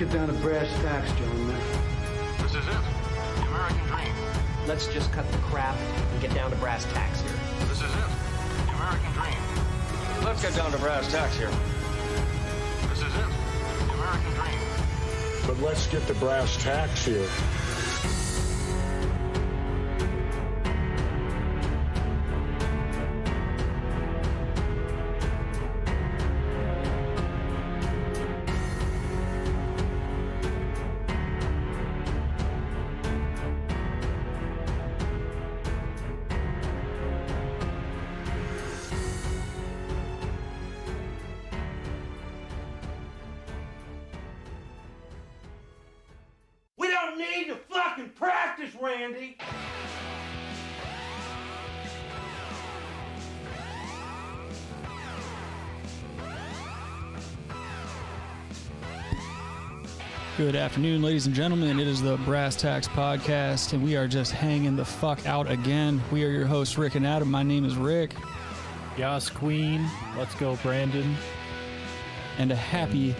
get down to brass tacks, gentlemen. This is it. The American dream. Let's just cut the crap and get down to brass tacks here. This is it. The American dream. Let's get down to brass tacks here. This is it. The American dream. But let's get to brass tacks here. Randy. Good afternoon, ladies and gentlemen. It is the Brass Tacks podcast, and we are just hanging the fuck out again. We are your hosts, Rick and Adam. My name is Rick. Yas, Queen. Let's go, Brandon. And a happy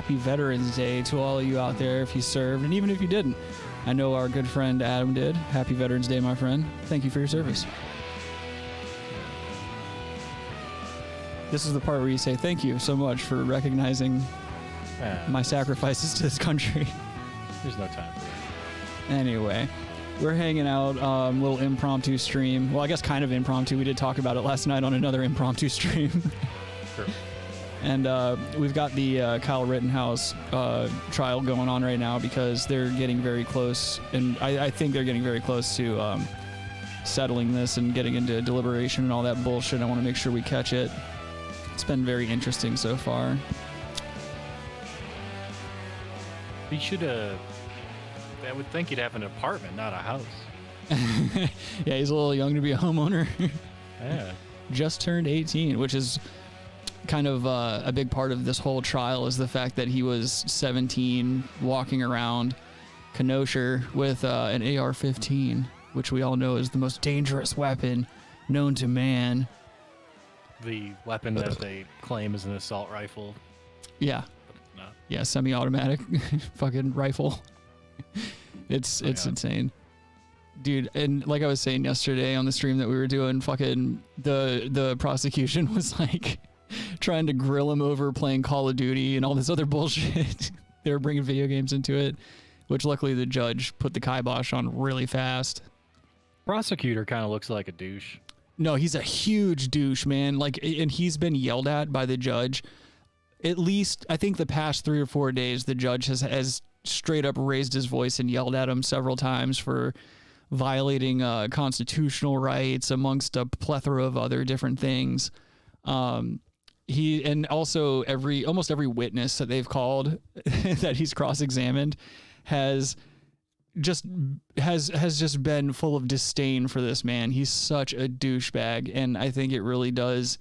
Veterans Day to all of you out there if you served, and even if you didn't. I know our good friend Adam did. Happy Veterans Day, my friend. Thank you for your service. This is the part where you say thank you so much for recognizing my sacrifices to this country. There's no time for that. Anyway, we're hanging out, little impromptu stream. Well, I guess kind of impromptu. We did talk about it last night on another impromptu stream. Sure. And we've got the Kyle Rittenhouse trial going on right now because they're getting very close, and I think they're getting very close to settling this and getting into deliberation and all that bullshit. I want to make sure we catch it. It's been very interesting so far. He should have... I would think he'd have an apartment, not a house. Yeah, he's a little young to be a homeowner. Yeah. Just turned 18, which is... kind of a big part of this whole trial is the fact that he was 17 walking around Kenosha with an AR-15, which we all know is the most dangerous weapon known to man. The weapon that they claim is an assault rifle. Yeah. But it's not. Yeah, semi-automatic fucking rifle. It's insane. Dude, and like I was saying yesterday on the stream that we were doing, fucking the prosecution was like trying to grill him over playing Call of Duty and all this other bullshit. They were bringing video games into it, which luckily the judge put the kibosh on really fast. Prosecutor kind of looks like a douche. No, he's a huge douche, man. Like, and he's been yelled at by the judge. At least, I think the past 3 or 4 days, the judge has straight up raised his voice and yelled at him several times for violating constitutional rights amongst a plethora of other different things. He and also almost every witness that they've called that he's cross-examined has just been full of disdain for this man. He's such a douchebag, and I think it really does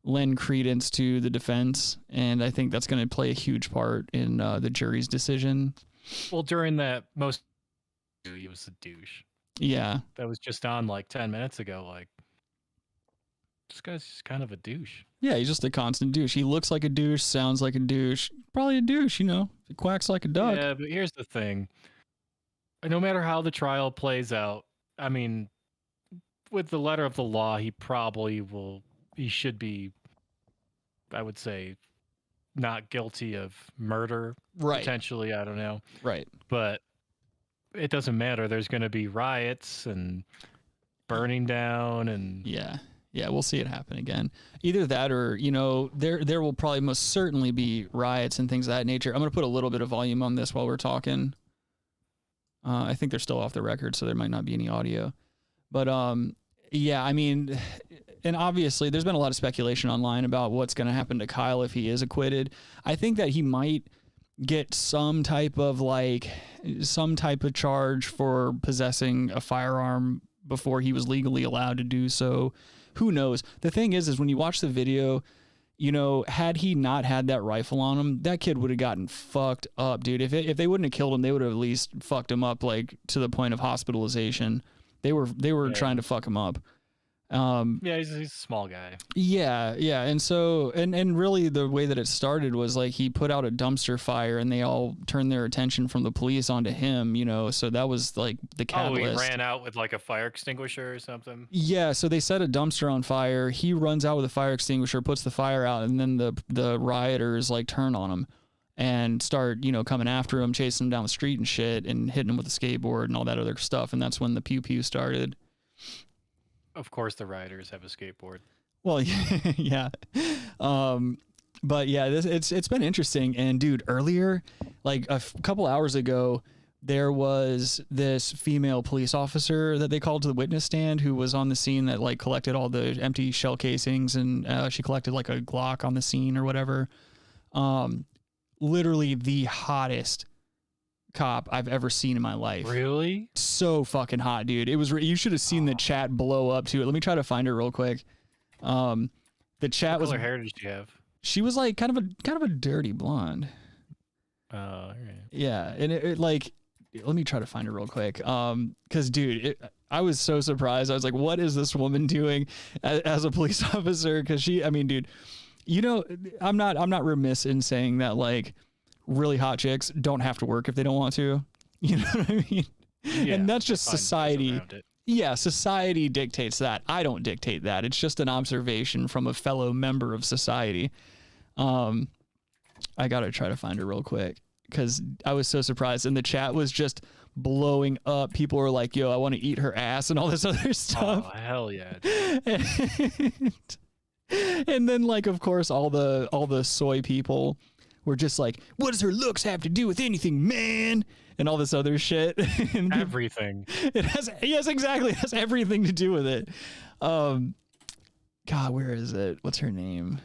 lend credence to the defense, and I think that's going to play a huge part in the jury's decision. Well, during that he was a douche. Yeah. That was just on like 10 minutes ago. Like, this guy's just kind of a douche. Yeah, he's just a constant douche. He looks like a douche, sounds like a douche. Probably a douche, you know. He quacks like a duck. Yeah, but here's the thing. No matter how the trial plays out, I mean, with the letter of the law, he should be, I would say, not guilty of murder. Right. Potentially, I don't know. Right. But it doesn't matter. There's going to be riots and burning down and... Yeah, we'll see it happen again. Either that or, you know, there will probably most certainly be riots and things of that nature. I'm going to put a little bit of volume on this while we're talking. I think they're still off the record, so there might not be any audio. But, yeah, I mean, and obviously there's been a lot of speculation online about what's going to happen to Kyle if he is acquitted. I think that he might get some type of charge for possessing a firearm before he was legally allowed to do so. Who knows? The thing is when you watch the video, you know, had he not had that rifle on him, that kid would have gotten fucked up, dude. If they wouldn't have killed him, they would have at least fucked him up, like, to the point of hospitalization. They were trying to fuck him up. Yeah, he's a small guy. Yeah, yeah. And so and really the way that it started was like he put out a dumpster fire and they all turned their attention from the police onto him, you know. So that was like the catalyst. Oh, he ran out with like a fire extinguisher or something. Yeah, so they set a dumpster on fire. He runs out with a fire extinguisher, puts the fire out, and then the rioters like turn on him and start, you know, coming after him, chasing him down the street and shit and hitting him with a skateboard and all that other stuff. And that's when the pew pew started. Of course, the rioters have a skateboard. Well, yeah. But yeah, it's been interesting. And dude, earlier, like a couple hours ago, there was this female police officer that they called to the witness stand who was on the scene that like collected all the empty shell casings, and she collected like a Glock on the scene or whatever. Literally the hottest cop I've ever seen in my life. Really? So fucking hot, dude. It was. You should have seen the chat blow up to it. Let me try to find her real quick. The chat was. What color hair did she have? She was like kind of a dirty blonde. Oh, all right. Yeah, and it like. Let me try to find her real quick. Because dude, I was so surprised. I was like, what is this woman doing as a police officer? Because I mean, dude, you know, I'm not remiss in saying that like. Really hot chicks don't have to work if they don't want to. You know what I mean? Yeah, and that's just society. Yeah, society dictates that. I don't dictate that. It's just an observation from a fellow member of society. I got to try to find her real quick because I was so surprised. And the chat was just blowing up. People were like, yo, I want to eat her ass and all this other stuff. Oh, hell yeah. And then like, of course, all the soy people were just like, what does her looks have to do with anything, man? And all this other shit. And everything. It has, yes, exactly. It has everything to do with it. God, where is it? What's her name?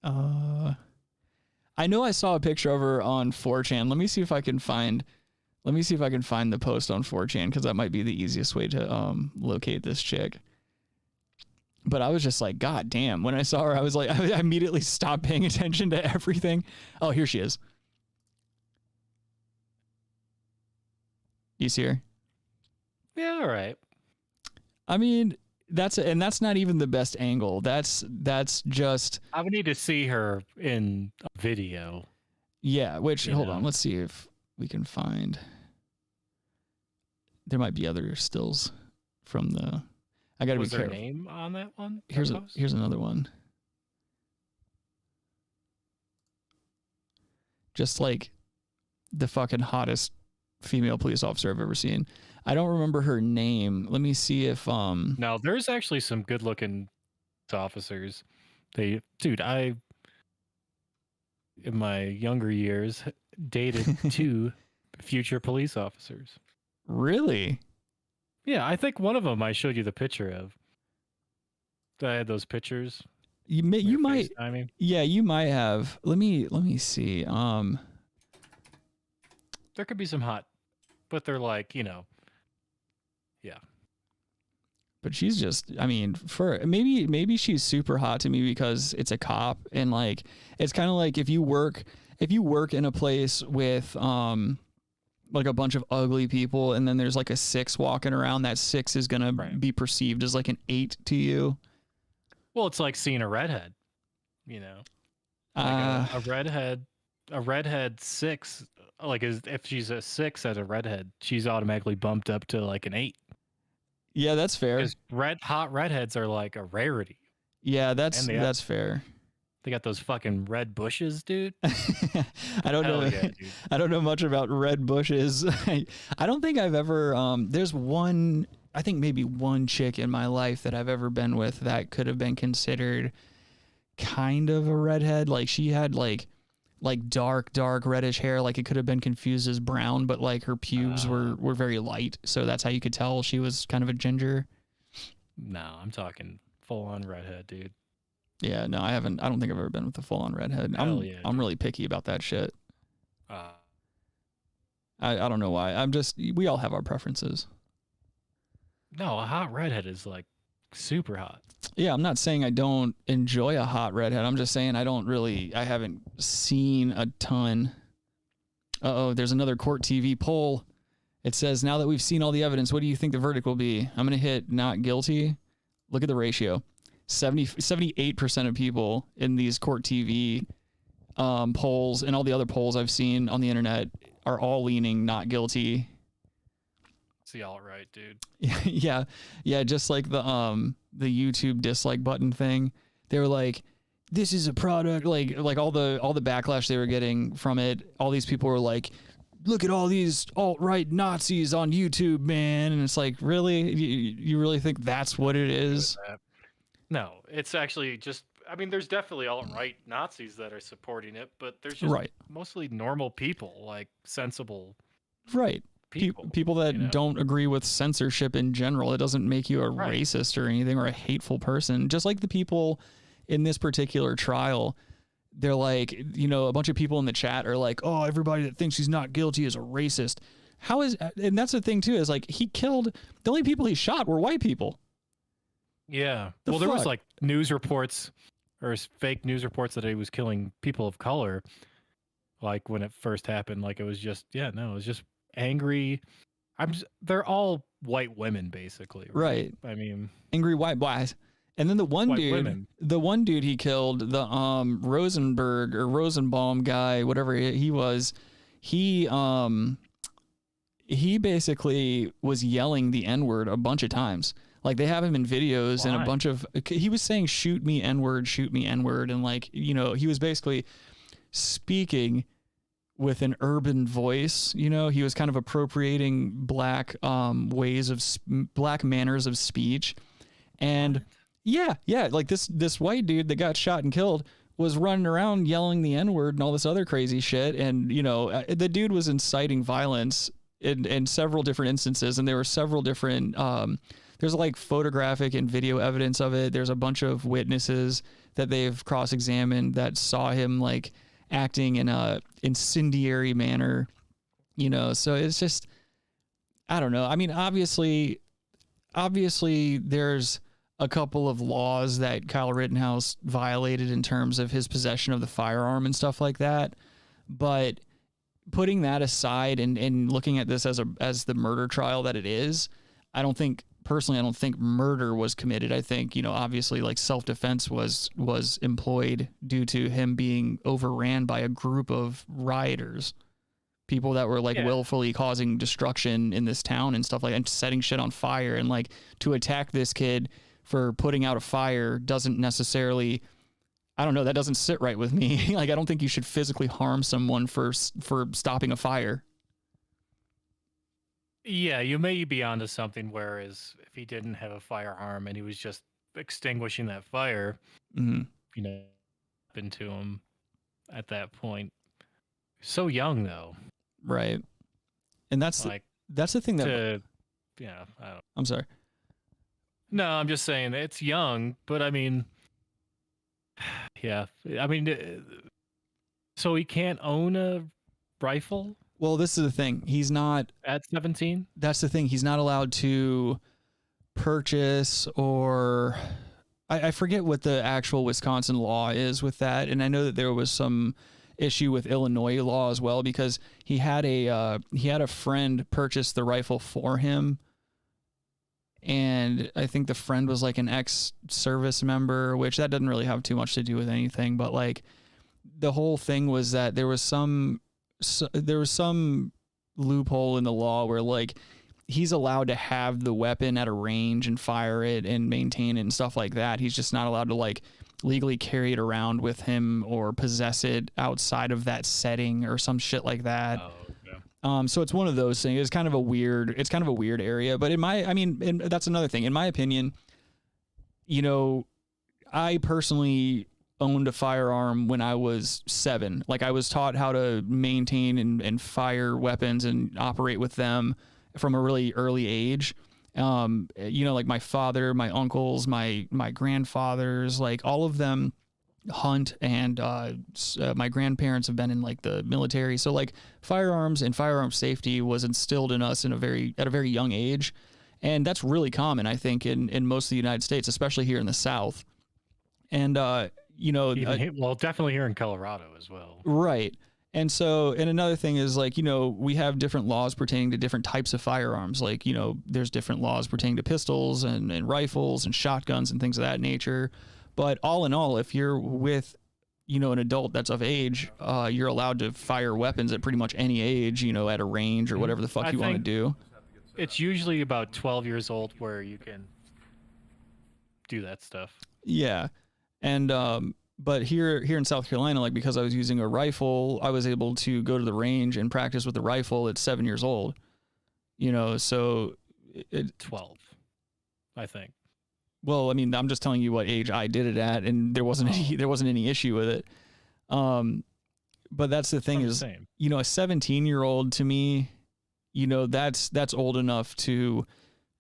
I know I saw a picture of her on 4chan. Let me see if I can find the post on 4chan, because that might be the easiest way to locate this chick. But I was just like, God damn. When I saw her, I was like, I immediately stopped paying attention to everything. Oh, here she is. You see her? Yeah, all right. I mean, that's not even the best angle. That's just. I would need to see her in a video. Yeah, which, hold on. Let's see if we can find. There might be other stills from the. I gotta be careful. Was her name on that one? Here's another one. Just like the fucking hottest female police officer I've ever seen. I don't remember her name. Let me see if No, there's actually some good looking officers. Dude, I in my younger years dated 2 future police officers. Really? Yeah, I think one of them I showed you the picture of. I had those pictures. You might. FaceTiming. Yeah, you might have. Let me see. There could be some hot, but they're like, you know. Yeah. But she's just. I mean, for maybe she's super hot to me because it's a cop, and like it's kind of like if you work in a place with like a bunch of ugly people, and then there's like a 6 walking around, that 6 is gonna be perceived as like an 8 to you. Well, it's like seeing a redhead, you know, like a redhead 6. Like if she's a 6 as a redhead, she's automatically bumped up to like an 8. Yeah, that's fair. Because hot redheads are like a rarity. Yeah, that's fair. They got those fucking red bushes, dude. I don't know. Yeah, dude. I don't know much about red bushes. I don't think I've ever. There's one. I think maybe one chick in my life that I've ever been with that could have been considered kind of a redhead. Like she had like dark reddish hair. Like it could have been confused as brown, but like her pubes were very light, so that's how you could tell she was kind of a ginger. No, I'm talking full on redhead, dude. Yeah, no, I haven't. I don't think I've ever been with a full-on redhead. I'm really picky about that shit. I don't know why. We all have our preferences. No, a hot redhead is like super hot. Yeah, I'm not saying I don't enjoy a hot redhead. I'm just saying I haven't seen a ton. There's another court TV poll. It says, now that we've seen all the evidence, what do you think the verdict will be? I'm going to hit not guilty. Look at the ratio. 78% of people in these court TV polls and all the other polls I've seen on the internet are all leaning not guilty. It's the alt-right, dude. Yeah. Just like the YouTube dislike button thing. They were like, this is a product, like all the backlash they were getting from it. All these people were like, look at all these alt-right Nazis on YouTube, man. And it's like, really? You really think that's what it is? No, it's actually just, I mean, there's definitely alt-right Nazis that are supporting it, but there's just mostly normal people, like sensible people that don't agree with censorship in general. It doesn't make you a racist or anything or a hateful person. Just like the people in this particular trial, they're like, a bunch of people in the chat are like, oh, everybody that thinks he's not guilty is a racist. And that's the thing too, is like, he killed, the only people he shot were white people. Yeah. There was like news reports or fake news reports that he was killing people of color. Like when it first happened, like it was just, it was just angry. They're all white women basically. Right. I mean, angry white boys. And then the one dude he killed, the Rosenberg or Rosenbaum guy, whatever he was, he basically was yelling the N-word a bunch of times. Like they have him in videos and a bunch of, he was saying, shoot me N-word. And like, he was basically speaking with an urban voice, he was kind of appropriating black black manners of speech. And like this white dude that got shot and killed was running around yelling the N-word and all this other crazy shit. And, the dude was inciting violence in several different instances. And there were several different, there's like photographic and video evidence of it. There's a bunch of witnesses that they've cross-examined that saw him like acting in a incendiary manner, so it's just, I don't know. I mean, obviously there's a couple of laws that Kyle Rittenhouse violated in terms of his possession of the firearm and stuff like that. But putting that aside and looking at this as the murder trial that it is, I don't think murder was committed. I think, obviously like self-defense was employed due to him being overran by a group of rioters, people that were like willfully causing destruction in this town and stuff like that, and setting shit on fire. And like to attack this kid for putting out a fire doesn't necessarily, I don't know, that doesn't sit right with me. Like, I don't think you should physically harm someone for stopping a fire. Yeah, you may be onto something, whereas if he didn't have a firearm and he was just extinguishing that fire, happened to him at that point. So young, though. Right. And that's like, that's the thing that... I don't... I'm sorry. No, I'm just saying it's young, but I mean... Yeah. I mean, so he can't own a rifle? Well, this is the thing. He's not... At 17? That's the thing. He's not allowed to purchase or... I forget what the actual Wisconsin law is with that. And I know that there was some issue with Illinois law as well, because he had a friend purchase the rifle for him. And I think the friend was like an ex-service member, which that doesn't really have too much to do with anything. But like the whole thing was that there was some loophole in the law where like he's allowed to have the weapon at a range and fire it and maintain it and stuff like that. He's just not allowed to like legally carry it around with him or possess it outside of that setting or some shit like that. Oh, okay. So it's one of those things. It's kind of a weird area, but and that's another thing. In my opinion, I personally owned a firearm when I was 7. Like I was taught how to maintain and fire weapons and operate with them from a really early age. Like my father, my uncles, my grandfathers, like all of them hunt, and my grandparents have been in like the military. So like firearms and firearm safety was instilled in us at a very young age. And that's really common, I think, in most of the United States, especially here in the South. And, definitely here in Colorado as well. Right. And so, and another thing is like, we have different laws pertaining to different types of firearms. Like, there's different laws pertaining to pistols and rifles and shotguns and things of that nature. But all in all, if you're with, an adult that's of age, you're allowed to fire weapons at pretty much any age, at a range or whatever the fuck you want to do. It's usually about 12 years old where you can do that stuff. Yeah. And, but here in South Carolina, like because I was using a rifle, I was able to go to the range and practice with the rifle at 7 years old. So 12, I think. Well, I mean, I'm just telling you what age I did it at, and there wasn't any issue with it. But that's the thing is, a 17-year-old to me, that's old enough to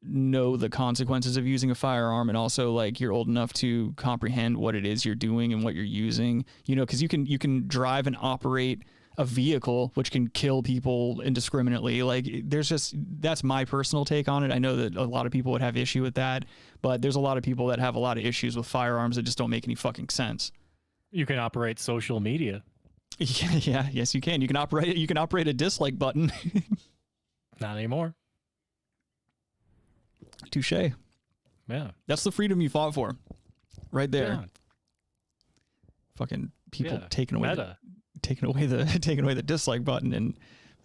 know the consequences of using a firearm, and also like you're old enough to comprehend what it is you're doing and what you're using, because you can drive and operate a vehicle which can kill people indiscriminately. Like that's my personal take on it. I know that a lot of people would have issue with that, but there's a lot of people that have a lot of issues with firearms that just don't make any fucking sense. You can operate social media. Yes you can. You can operate a dislike button. Not anymore. Touche. Yeah. That's the freedom you fought for. Right there. Yeah. Fucking people taking away the dislike button and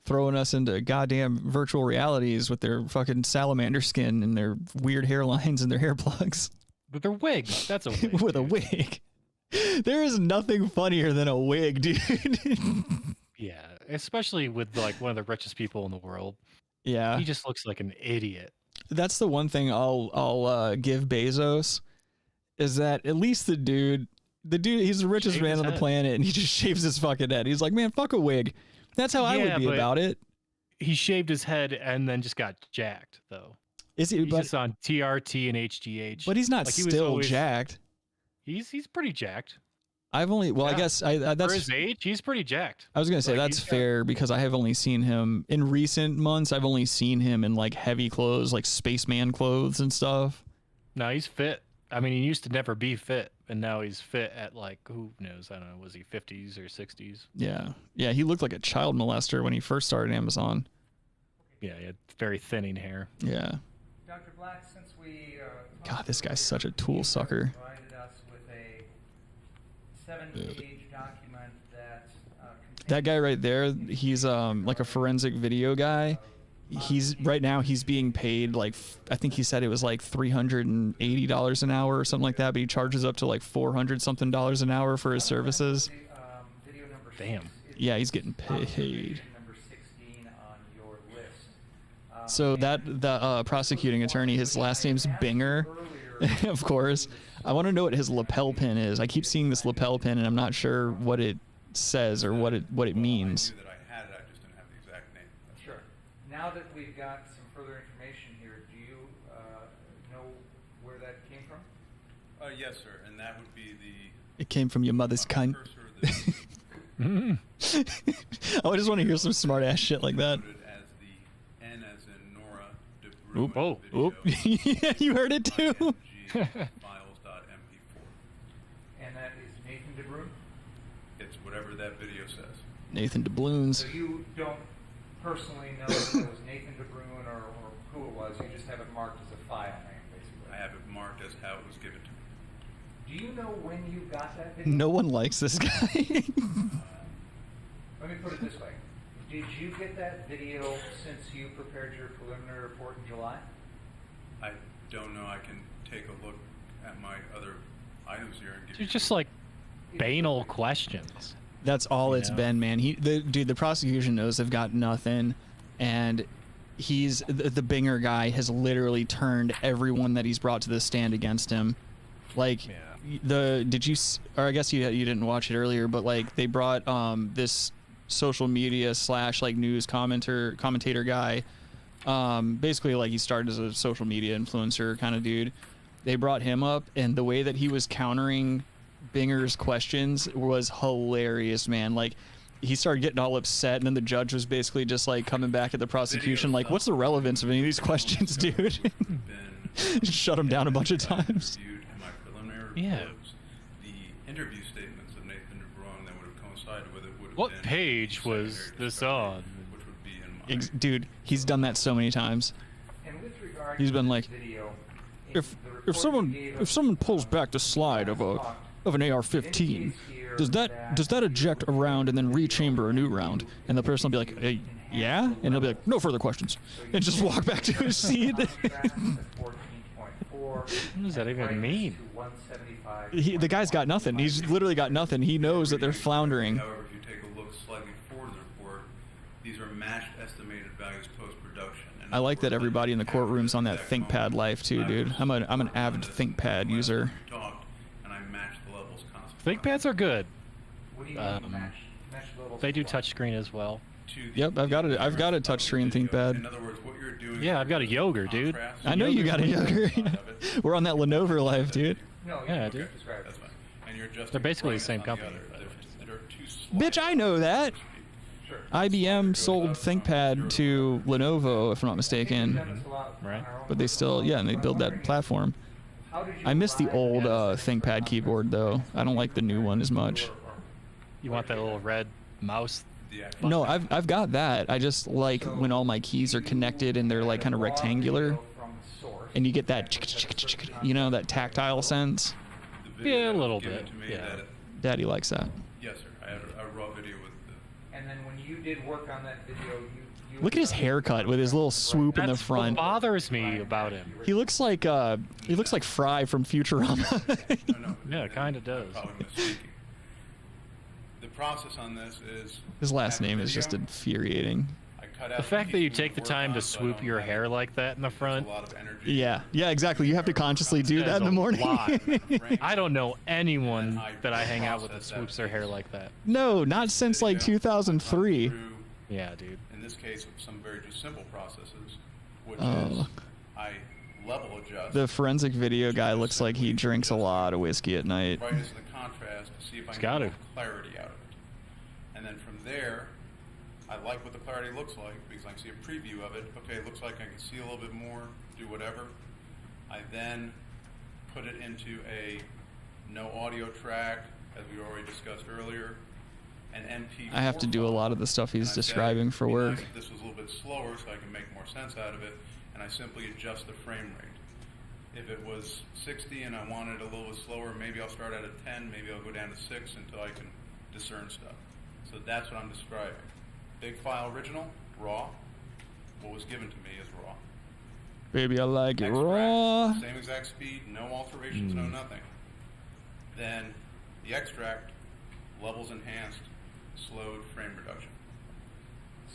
throwing us into goddamn virtual realities with their fucking salamander skin and their weird hairlines and their hair plugs. With their wigs. That's a wig. With a wig. There is nothing funnier than a wig, dude. Yeah. Especially with like one of the richest people in the world. Yeah. He just looks like an idiot. That's the one thing I'll give Bezos is that at least the dude, he's the richest man on the planet, and he just shaves his fucking head. He's like, man, fuck a wig. That's how I would be about it. He shaved his head and then just got jacked, though. Is he? He's just on TRT and HGH. But he's not still jacked. He's pretty jacked. I've only, I guess that's for his age, he's pretty jacked. I was gonna say that's fair because I have only seen him in recent months. I've only seen him in like heavy clothes, like spaceman clothes and stuff. No, he's fit. I mean, he used to never be fit, and now he's fit at like, who knows? I don't know. Was he 50s or 60s? Yeah, he looked like a child molester when he first started Amazon. Yeah, he had very thinning hair. Yeah. Dr. Black, since we God, this guy's such a tool sucker. Provided us with a 7-page document that guy right there, he's like a forensic video guy. He's right now he's being paid like, I think he said it was like $380 an hour or something like that, but he charges up to like $400 something an hour for his services. Damn. Yeah, he's getting paid. So the prosecuting attorney, his last name's Binger, of course. I want to know what his lapel pin is. I keep seeing this lapel pin, and I'm not sure what it says or what it means. I knew that I had it, I just didn't have the exact name. Sure. Now that we've got some further information here, do you know where that came from? Yes, sir, and that would be the... It came from your mother's cunt. I just want to hear some smart ass shit like that. As the N as in Nora de Oop, oop. Yeah, you heard it too. files.mp4. And that is Nathan DeBruin? It's whatever that video says. Nathan DeBloons. So you don't personally know if it was Nathan DeBruin or who it was, you just have it marked as a file name, basically. I have it marked as how it was given to me. Do you know when you got that video? No one likes this guy. Let me put it this way. Did you get that video since you prepared your preliminary report in July? I don't know. I can take a look at my other items here and give They're just like banal questions. That's all it's been, man. The prosecution knows they've got nothing, and the Binger guy has literally turned everyone that he's brought to the stand against him. Like, did you, or I guess you didn't watch it earlier, but like they brought this social media / like news commentator guy, basically like he started as a social media influencer kind of dude. They brought him up, and the way that he was countering Binger's questions was hilarious, man. Like, he started getting all upset, and then the judge was basically just like coming back at the prosecution like, what's the relevance of any of these questions, dude? Shut him down a bunch of times. The interview statements of Nathan DeBruin that would have coincided with it would have What been page was secondary this discovery, on? Which would be in my Dude, he's done that so many times. And with regard He's to been this like, video, If the report if someone you gave if us someone pulls back the slide of an AR-15, does that eject a round and then rechamber a new round? And the person will be like, yeah, and he'll be like, no further questions, and just walk back to his seat. What does that even mean? The guy's got nothing. He's literally got nothing. He knows that they're floundering. However, if you take a look slightly forward in the report, these are matched estimated values post-production. I like that everybody in the courtroom's on that ThinkPad life too, dude. I'm an avid ThinkPad user. And I match the levels constantly. ThinkPads are good. What do you mean match levels? They do touchscreen as well. Yep, I've got a touchscreen ThinkPad. In other words, what you're doing. Yeah, I've got a yogurt, dude. I know you got a yogurt. We're on that Lenovo life, dude. No, Yeah, dude. That's fine. And you're just They're basically the same company. There are two slides. Bitch, I know that. IBM sold ThinkPad to Lenovo, if I'm not mistaken. Right. But they still, yeah, and they build that platform. I miss the old ThinkPad keyboard though. I don't like the new one as much. You want that little red mouse? No, I've got that. I just like when all my keys are connected and they're like kind of rectangular, and you get that, you know, that tactile sense. Yeah, a little bit. Yeah. Daddy likes that. Yes, sir. I had a raw video with the. And then when you did work on that video, you Look at his haircut with his little swoop in the That's front. what bothers me about him. He looks like Fry from Futurama. No, Yeah, it kind of does. probably misspeaking. The process on this is. His last have a name is video. just infuriating. I cut out The fact that you pieces take the we time work to on, so I swoop don't your have hair like that in the a front. lot of energy. Yeah, exactly. You have to consciously do that in the morning. I don't know anyone that I hang out with that swoops their hair like that. No, not since like 2003. Through, Yeah, dude. in this case, some very just simple processes, which Oh. is I level adjust. The forensic video guy looks like he drinks a lot of whiskey at night. brightness and the contrast to see if I He's can got get to. clarity out of it. And then from there, I like what the clarity looks like because I can see a preview of it. Okay, it looks like I can see a little bit more, do whatever. I then put it into a no audio track, as we already discussed earlier, an MP4 I have to do a lot of the stuff he's and I said, describing for "It'd be work. nice if this was a little bit slower so I can make more sense out of it, and I simply adjust the frame rate. If it was 60 and I wanted a little bit slower, maybe I'll start at a 10, maybe I'll go down to 6 until I can discern stuff. So that's what I'm describing. Big file original, raw. What was given to me is raw. Baby, I like it Extract, raw. same exact speed, no alterations, no nothing. Then the extract, levels enhanced, slowed frame reduction.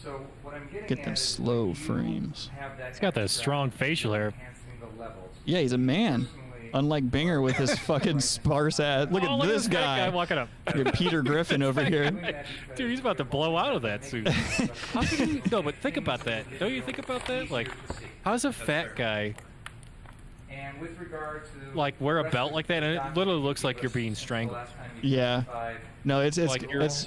So what I'm getting Get at them is slow you frames. have that He's got that extract strong facial hair. enhancing the levels. Yeah, he's a man. Personally, Unlike Binger with his fucking sparse ass. Look Oh, at this fat guy guy. walking up. Look at Peter Griffin over here. Dude, he's about to blow out of that suit. How can you? No, but think about that. Don't you think about that? Like, how's a fat guy And with regard to like wear a belt like that, and it literally looks like you're being strangled? Yeah. No, it's Like you're- it's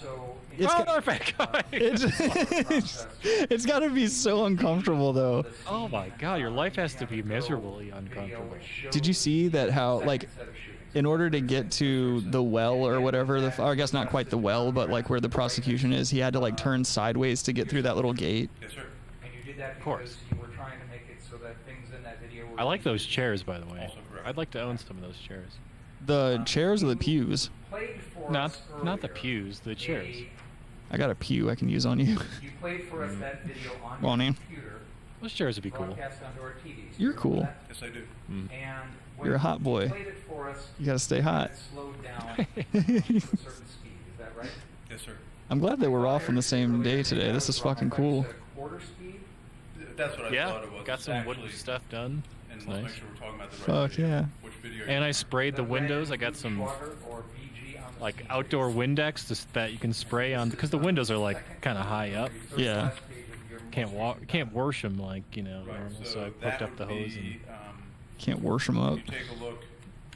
Oh, got- another fat guy. it's got to be so uncomfortable though. Oh my God, your life has to be miserably uncomfortable. Did you see that how like in order to get to the well or whatever or I guess not quite the well but like where the prosecution is, he had to like turn sideways to get through that little gate. Yes, sir. And you did that because course. you were trying to make it so that things in that video were I like those chairs, by the way. Also correct. I'd like to own some of those chairs. The chairs or the pews? played for Not us not the earlier pews, the chairs. I got a pew I can use on you. You played for us that video on Go on your in. computer, Those chairs would be cool. broadcast onto our TVs. You're You cool. remember Yes, I do. that? And when You're a hot you boy. played it for us, You gotta stay hot. it slowed down to a certain speed. Is that right? Yes, sir. I'm glad that we're off on the same day today. This is fucking cool. Quarter speed. That's what I Yeah, thought it was. got It's some wood actually- stuff done. And It's let's make nice. sure we're talking about the right Fuck video. yeah. Which video? And I sprayed the windows. I got some Water or VG on the like scene. outdoor Windex that you can spray on because the windows are like kind of high up. Yeah. Can't wash them like normal. Right, So I that hooked up the would hose and be, Can't wash them up. if you take a look,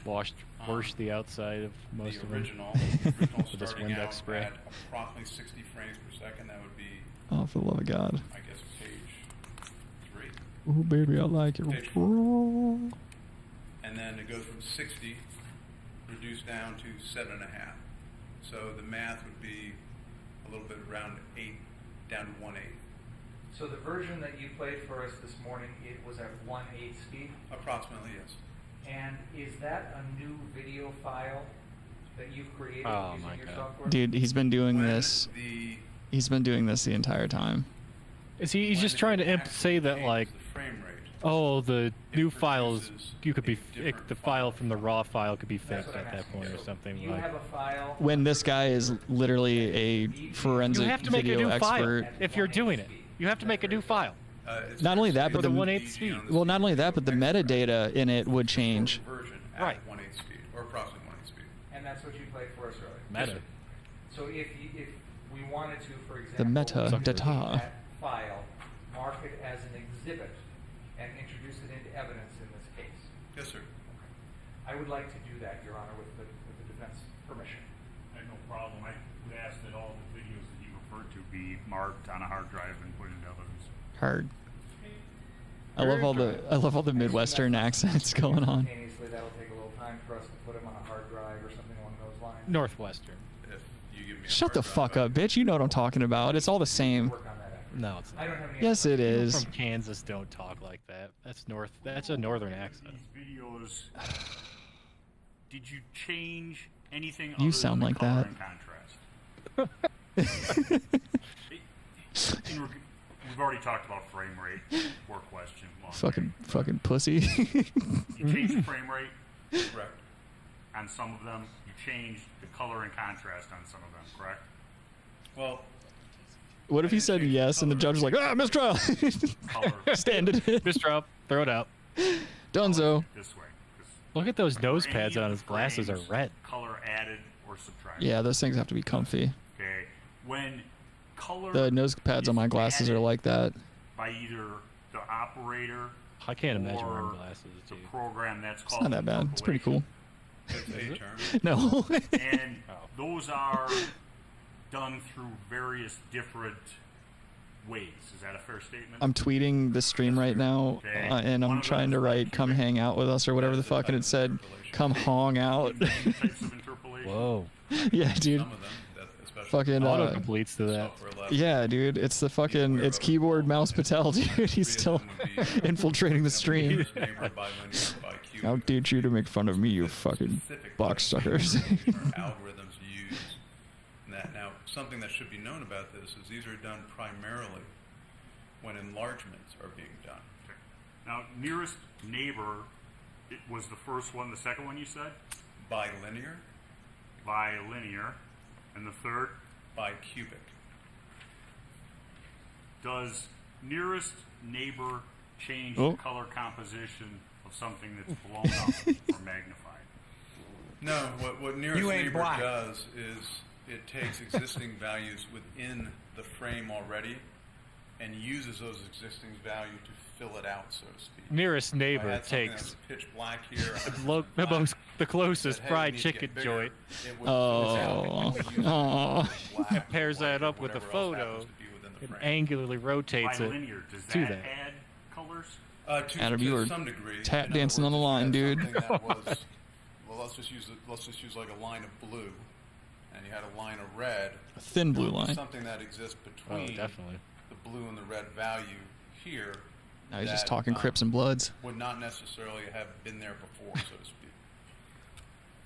washed the outside of most the of them. original With this starting Windex out spray. at approximately 60 frames per second. That would be, Oh, for the love of God. I guess, page 3. Ooh, baby, I like it Page raw. And then it goes from 60, reduced down to 7.5. So the math would be a little bit around 8 down to 1/8. So the version that you played for us this morning, it was at 1/8 speed? Approximately, yes. And is that a new video file that you've created Oh using my your God. software? Dude, he's been doing When this. the He's been doing this the entire time. Is he? He's when just it trying to actually say that changes like, the frame rate, oh, the it new files, produces you could be, a different the file file. from the raw file could be That's fixed what at I'm that asking. point or So something you like. have a file When this guy is literally a forensic You have to make a video new file expert. if you're doing it. You have to make a new file. It's Not only that, fair but to the say 1/8 DG speed. on the Well, not only that, CPU but the expert metadata in it would change. version Right. at 1/8 speed, or approximately 1/8 speed. and that's what you played for us earlier. Meta. So if we wanted to, for example, The metadata. we could take that file, mark it as an exhibit, and introduce it into evidence in this case. Yes, sir. I would like to do that, Your Honor, with the defense permission. I have no problem. I would ask that all the videos that you referred to be marked on a hard drive and put into evidence. Hard. I love all the Midwestern accents going on. Simultaneously, that'll take a little time for us to put them on a hard drive or something along those lines. Northwestern. If you give me a Shut the hard drive, fuck up, bitch. You know what I'm talking about. It's all the same. Work on that after. No, it's I not. don't have any. Yes, it People is. from Kansas don't talk like that. That's north. That's a northern accent. These videos, did you change anything You other sound than like the color that. and contrast? We've already talked about frame rate. Poor question. Long Fucking pussy. game. You changed the frame rate Correct. on some of them. You changed the color and contrast on some of them, correct? Well, What if he said yes and the judge was like, ah, mistrial. Color Stand it. Mistrial. Throw it out. Dunzo. this way. 'cause Look at those nose any pads of on the his glasses are frames, red. Color added or subtracted. Yeah, those things have to be comfy. Okay. When color The nose pads on my glasses are like that. by either the operator I can't imagine or wearing glasses, the dude. program that's It's called not that bad. It's pretty cool. it's a term. No. and Oh. those are done through various different ways. Is that a fair statement? I'm tweeting the stream right now, and I'm trying to write "come hang out with us" or whatever the fuck, and it said "come hong out." Many types of interpolation. Whoa. Yeah, dude. Some of them, that especially Fucking Auto completes to that. software lab, yeah, dude. It's the fucking it's keyboard mouse Patel, dude. He's still infiltrating the stream. neighbor by linear by cubic. How dare you to make fun of me, you fucking Specific box suckers. algorithms used. And that now, something that should be known about this is these are done primarily when enlargements are being done. Okay. Now, nearest neighbor, it was the first one. The second one you said? Bilinear Bilinear. And the third? bicubic. Does nearest neighbor change Oh. the color composition of something that's blown up or magnified? No, what nearest You ain't neighbor black. does is it takes existing values within the frame already and uses those existing values to fill it out, so to speak. Nearest If I neighbor had something that takes was pitch black here, 100% the black, most the closest said, hey, fried we need to chicken get bigger, joint. it would fill it out Oh. and use Oh. black or Pairs white that or up with a whatever else photo happens to be within the and frame. angularly rotates it Bilinear, does to that that. add colors? To Adam, you were some degree. tap In other dancing on the words, line, if you dude. had something that was, well, let's just use like a line of blue, and you had a line of red. A thin blue line. Something that exists Oh, between definitely. the blue and the red value here. Now he's just that, talking Crips and Bloods. Would not necessarily have been there before, so to speak.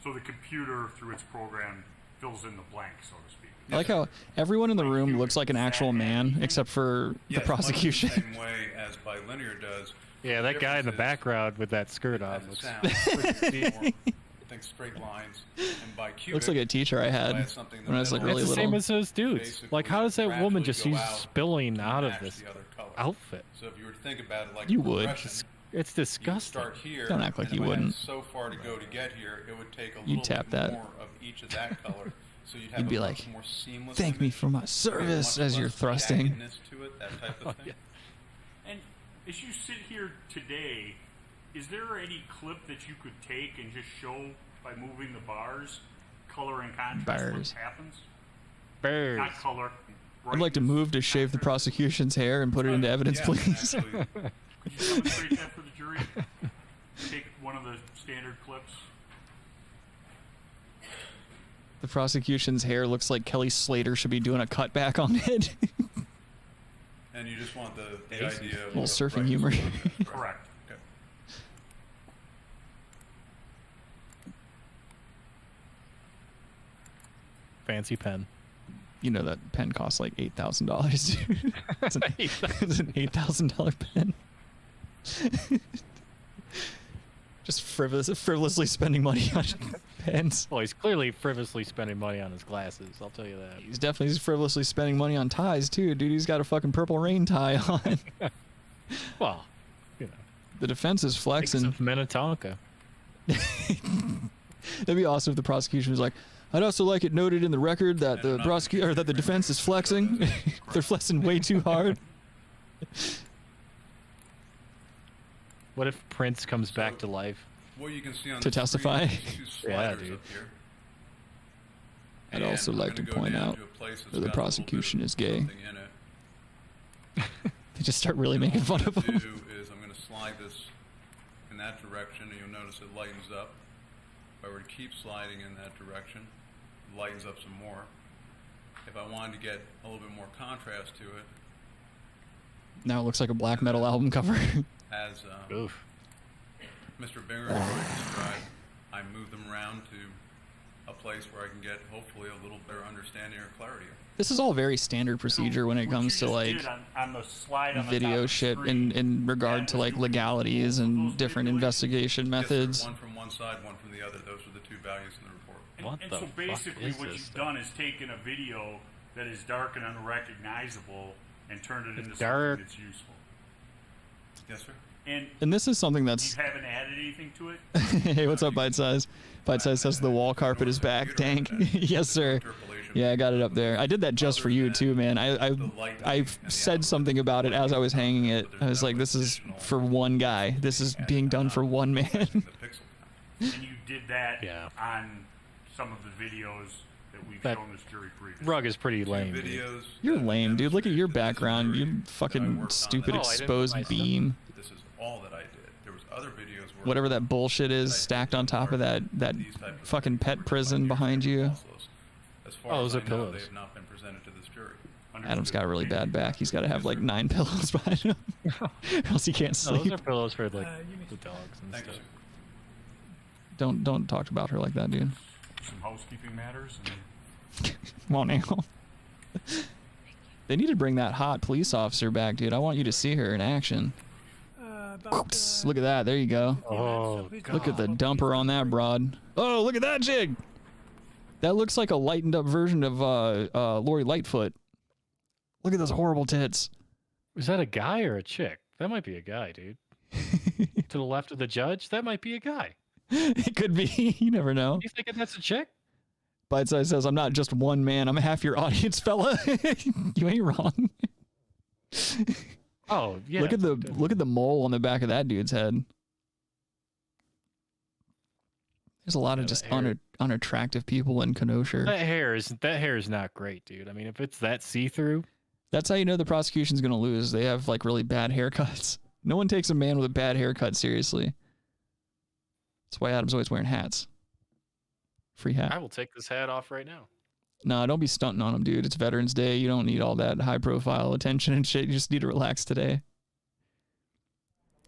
So the computer, through its program, fills in the blank, so to speak. I like how everyone in the room looks like an actual man, except for the Yes, prosecution. much the same way as bilinear does. Yeah, that guy in the difference is, background with that skirt on as it looks. sounds, think straight lines, and bicubic. Looks like a teacher I had has something in the when I was like middle. really It's the little. same as those dudes. Basically Like, how does that woman gradually just go use out spilling to out of match this the other color. outfit? So if you were to think about it like You a would. progression, It's you disgusting. start here. Don't act like and you if I had wouldn't. So far to go to get here, it would take a You'd little tap bit that. more of each of that color. So you'd have You'd be a like, much more seamless. Thank me image, for my with service much as you're less thrusting. jaggedness to it, that type of thing. And as you sit here today, is there any clip that you could take and just show by moving the bars, color and contrast, Bars. what happens? Birds. Not color. I'd like to brightness, move to shave the contrast. prosecution's hair and put it into evidence, Yeah, please. actually, Could you demonstrate that for the jury? Take one of the standard clips. The prosecution's hair looks like Kelly Slater should be doing a cutback on it. And you just want the idea of little the surfing right humor. Correct. Okay. Fancy pen. You know that pen costs like $8,000. It's an $8,000 pen. Just frivolously spending money on pens. Well, he's clearly frivolously spending money on his glasses. I'll tell you that. He's definitely frivolously spending money on ties too, dude. He's got a fucking Purple Rain tie on. Well, you know. The defense is flexing. Of Minnetonka. That'd be awesome if the prosecution was like, I'd also like it noted in the record that the prosecutor or that the defense is flexing. They're flexing way too hard. What if Prince comes back to life? What you can see on To the testify? screen is two sliders dude. up here. I'd And also I'm like to gonna go point down out to a place that's that the got a little prosecution bit of is gay. something in it. They just start really making fun of What I'm him. gonna do is I'm going to slide this in that direction, and you'll notice it lightens up. If I were to keep sliding in that direction, it lightens up some more. If I wanted to get a little bit more contrast to it, Now it looks like a black metal album cover. as Oof. Mr. Binger has already described, I move them around to a place where I can get hopefully a little better understanding or clarity. This is all very standard procedure when it comes to like on the slide on the top video of the shit screen, in regard to like legalities and different investigation Yes, sir. methods. One from one side, one from the other. Those are the two values in the report. What and the so fuck basically is what this you've thing? done is taken a video that is dark and unrecognizable and turned it into dark. something that's useful. Yes, sir. And this is something You that's haven't added anything to it? hey, what's up, Bite Size? Bite Size says the wall carpet is back. Dank. Yes, sir. Yeah, I got it up there. I did that just for you too, man. I said something about it as I was hanging it. I was like, this is for one guy. This is being done for one man. The pixel count. And you did that Yeah. on some of the videos that we've That shown this jury previously. Rug is pretty lame. Dude. Videos You're that lame, dude. Look at your demonstrate that this background. jury You that I fucking worked on stupid Oh, I didn't exposed put myself- beam. This is all that I did. There was other videos where Whatever that bullshit is stacked on top of that fucking pet prison behind you. As far Oh, as those I are know, pillows. they have not been presented to this jury. Adam's got a really bad back. He's got to have like 9 pillows behind him, or else he can't No, those sleep. are pillows for like the dogs and Thank you, stuff. sir. Don't talk about her like that, dude. Some housekeeping matters. And Come on now. They need to bring that hot police officer back, dude. I want you to see her in action. Look at that. There you go. Oh, Look at the dumper on that broad. Oh, look at that jig. That looks like a lightened up version of Lori Lightfoot. Look at those horrible tits. is that a guy or a chick? That might be a guy, dude. To the left of the judge, that might be a guy. It could be. You never know. You thinking that's a chick? Bite Size says, I'm not just one man. I'm half your audience, fella. You ain't wrong. Oh, yeah. Look at the mole on the back of that dude's head. There's a lot of just unattractive people in Kenosha. That hair is not great, dude. I mean, if it's that see-through, That's how you know the prosecution's gonna lose. They have like really bad haircuts. No one takes a man with a bad haircut seriously. That's why Adam's always wearing hats. Free hat. I will take this hat off right now. No, don't be stunting on him, dude. It's Veterans Day. You don't need all that high-profile attention and shit. You just need to relax today.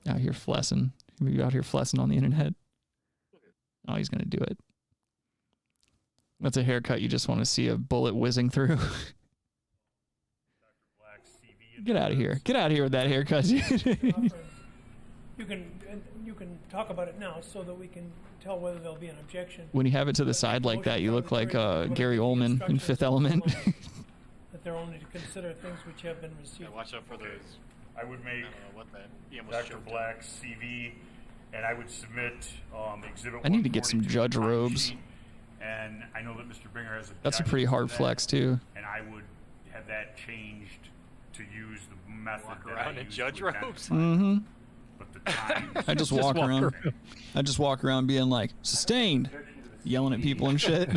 Out here flessing. You out here flessing on the internet. Oh, he's gonna do it. That's a haircut you just want to see a bullet whizzing through. Get out of here. Get out of here with that haircut, dude. You can talk about it now so that we can tell whether there'll be an objection. When you have it to the side like that, you look like Gary Oldman in Fifth Element. That they're only to consider things which have been received. Yeah, watch out for those. I would make What that? He almost Dr. choked him. Black's CV, and I would submit Exhibit I need to get some 142 judge time robes. sheet, and I know that Mr. Binger has That's a objections pretty to hard that, flex, too. And I would have that changed to use the method Walk that around I in used judge to robes? identify. Mm-hmm. But the time I just walk around. I just walk around being like, sustained, yelling at people and shit.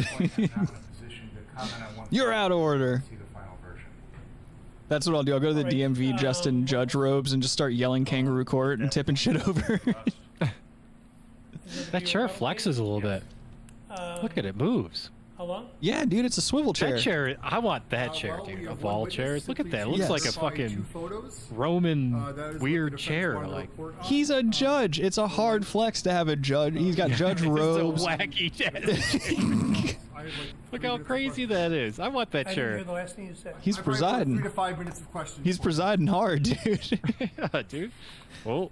You're out of order. That's what I'll do. I'll go to the DMV dressed in judge robes and just start yelling kangaroo court and tipping shit over. That chair flexes a little bit. Look at it, moves. How long? Yeah, dude, it's a swivel chair. That chair, I want that chair, dude. Of all chairs, look at that. It looks like a fucking Roman weird chair. Like He's a judge. It's a hard flex to have a judge. He's got judge robes. It's a wacky chair. Look how crazy that is. I want that I didn't chair. hear the last thing you said. He's presiding. 3 to 5 minutes of questions. He's presiding hard, dude. Yeah, dude. Oh,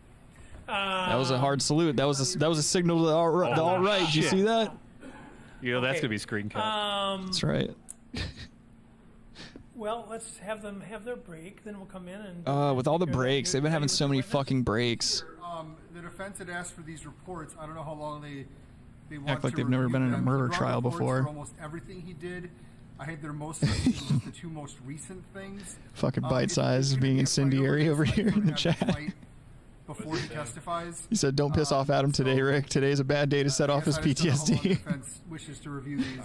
That was a hard salute. That was a signal to the all right. Did you see that? you know that's gonna be screen cut. That's right. Well, let's have them have their break. Then we'll come in and. With all the breaks, they've been having so many fucking breaks. The defense had asked for these reports. I don't know how long they want Act like to they've never review been in a them. murder They brought trial reports before. For almost everything he did. I think they're most the 2 most recent things. Fucking bite size being incendiary over here in the chat. Before he testifies. He said, "Don't piss off Adam today, Rick. Today's a bad day to set off his PTSD." Defense wishes to review these.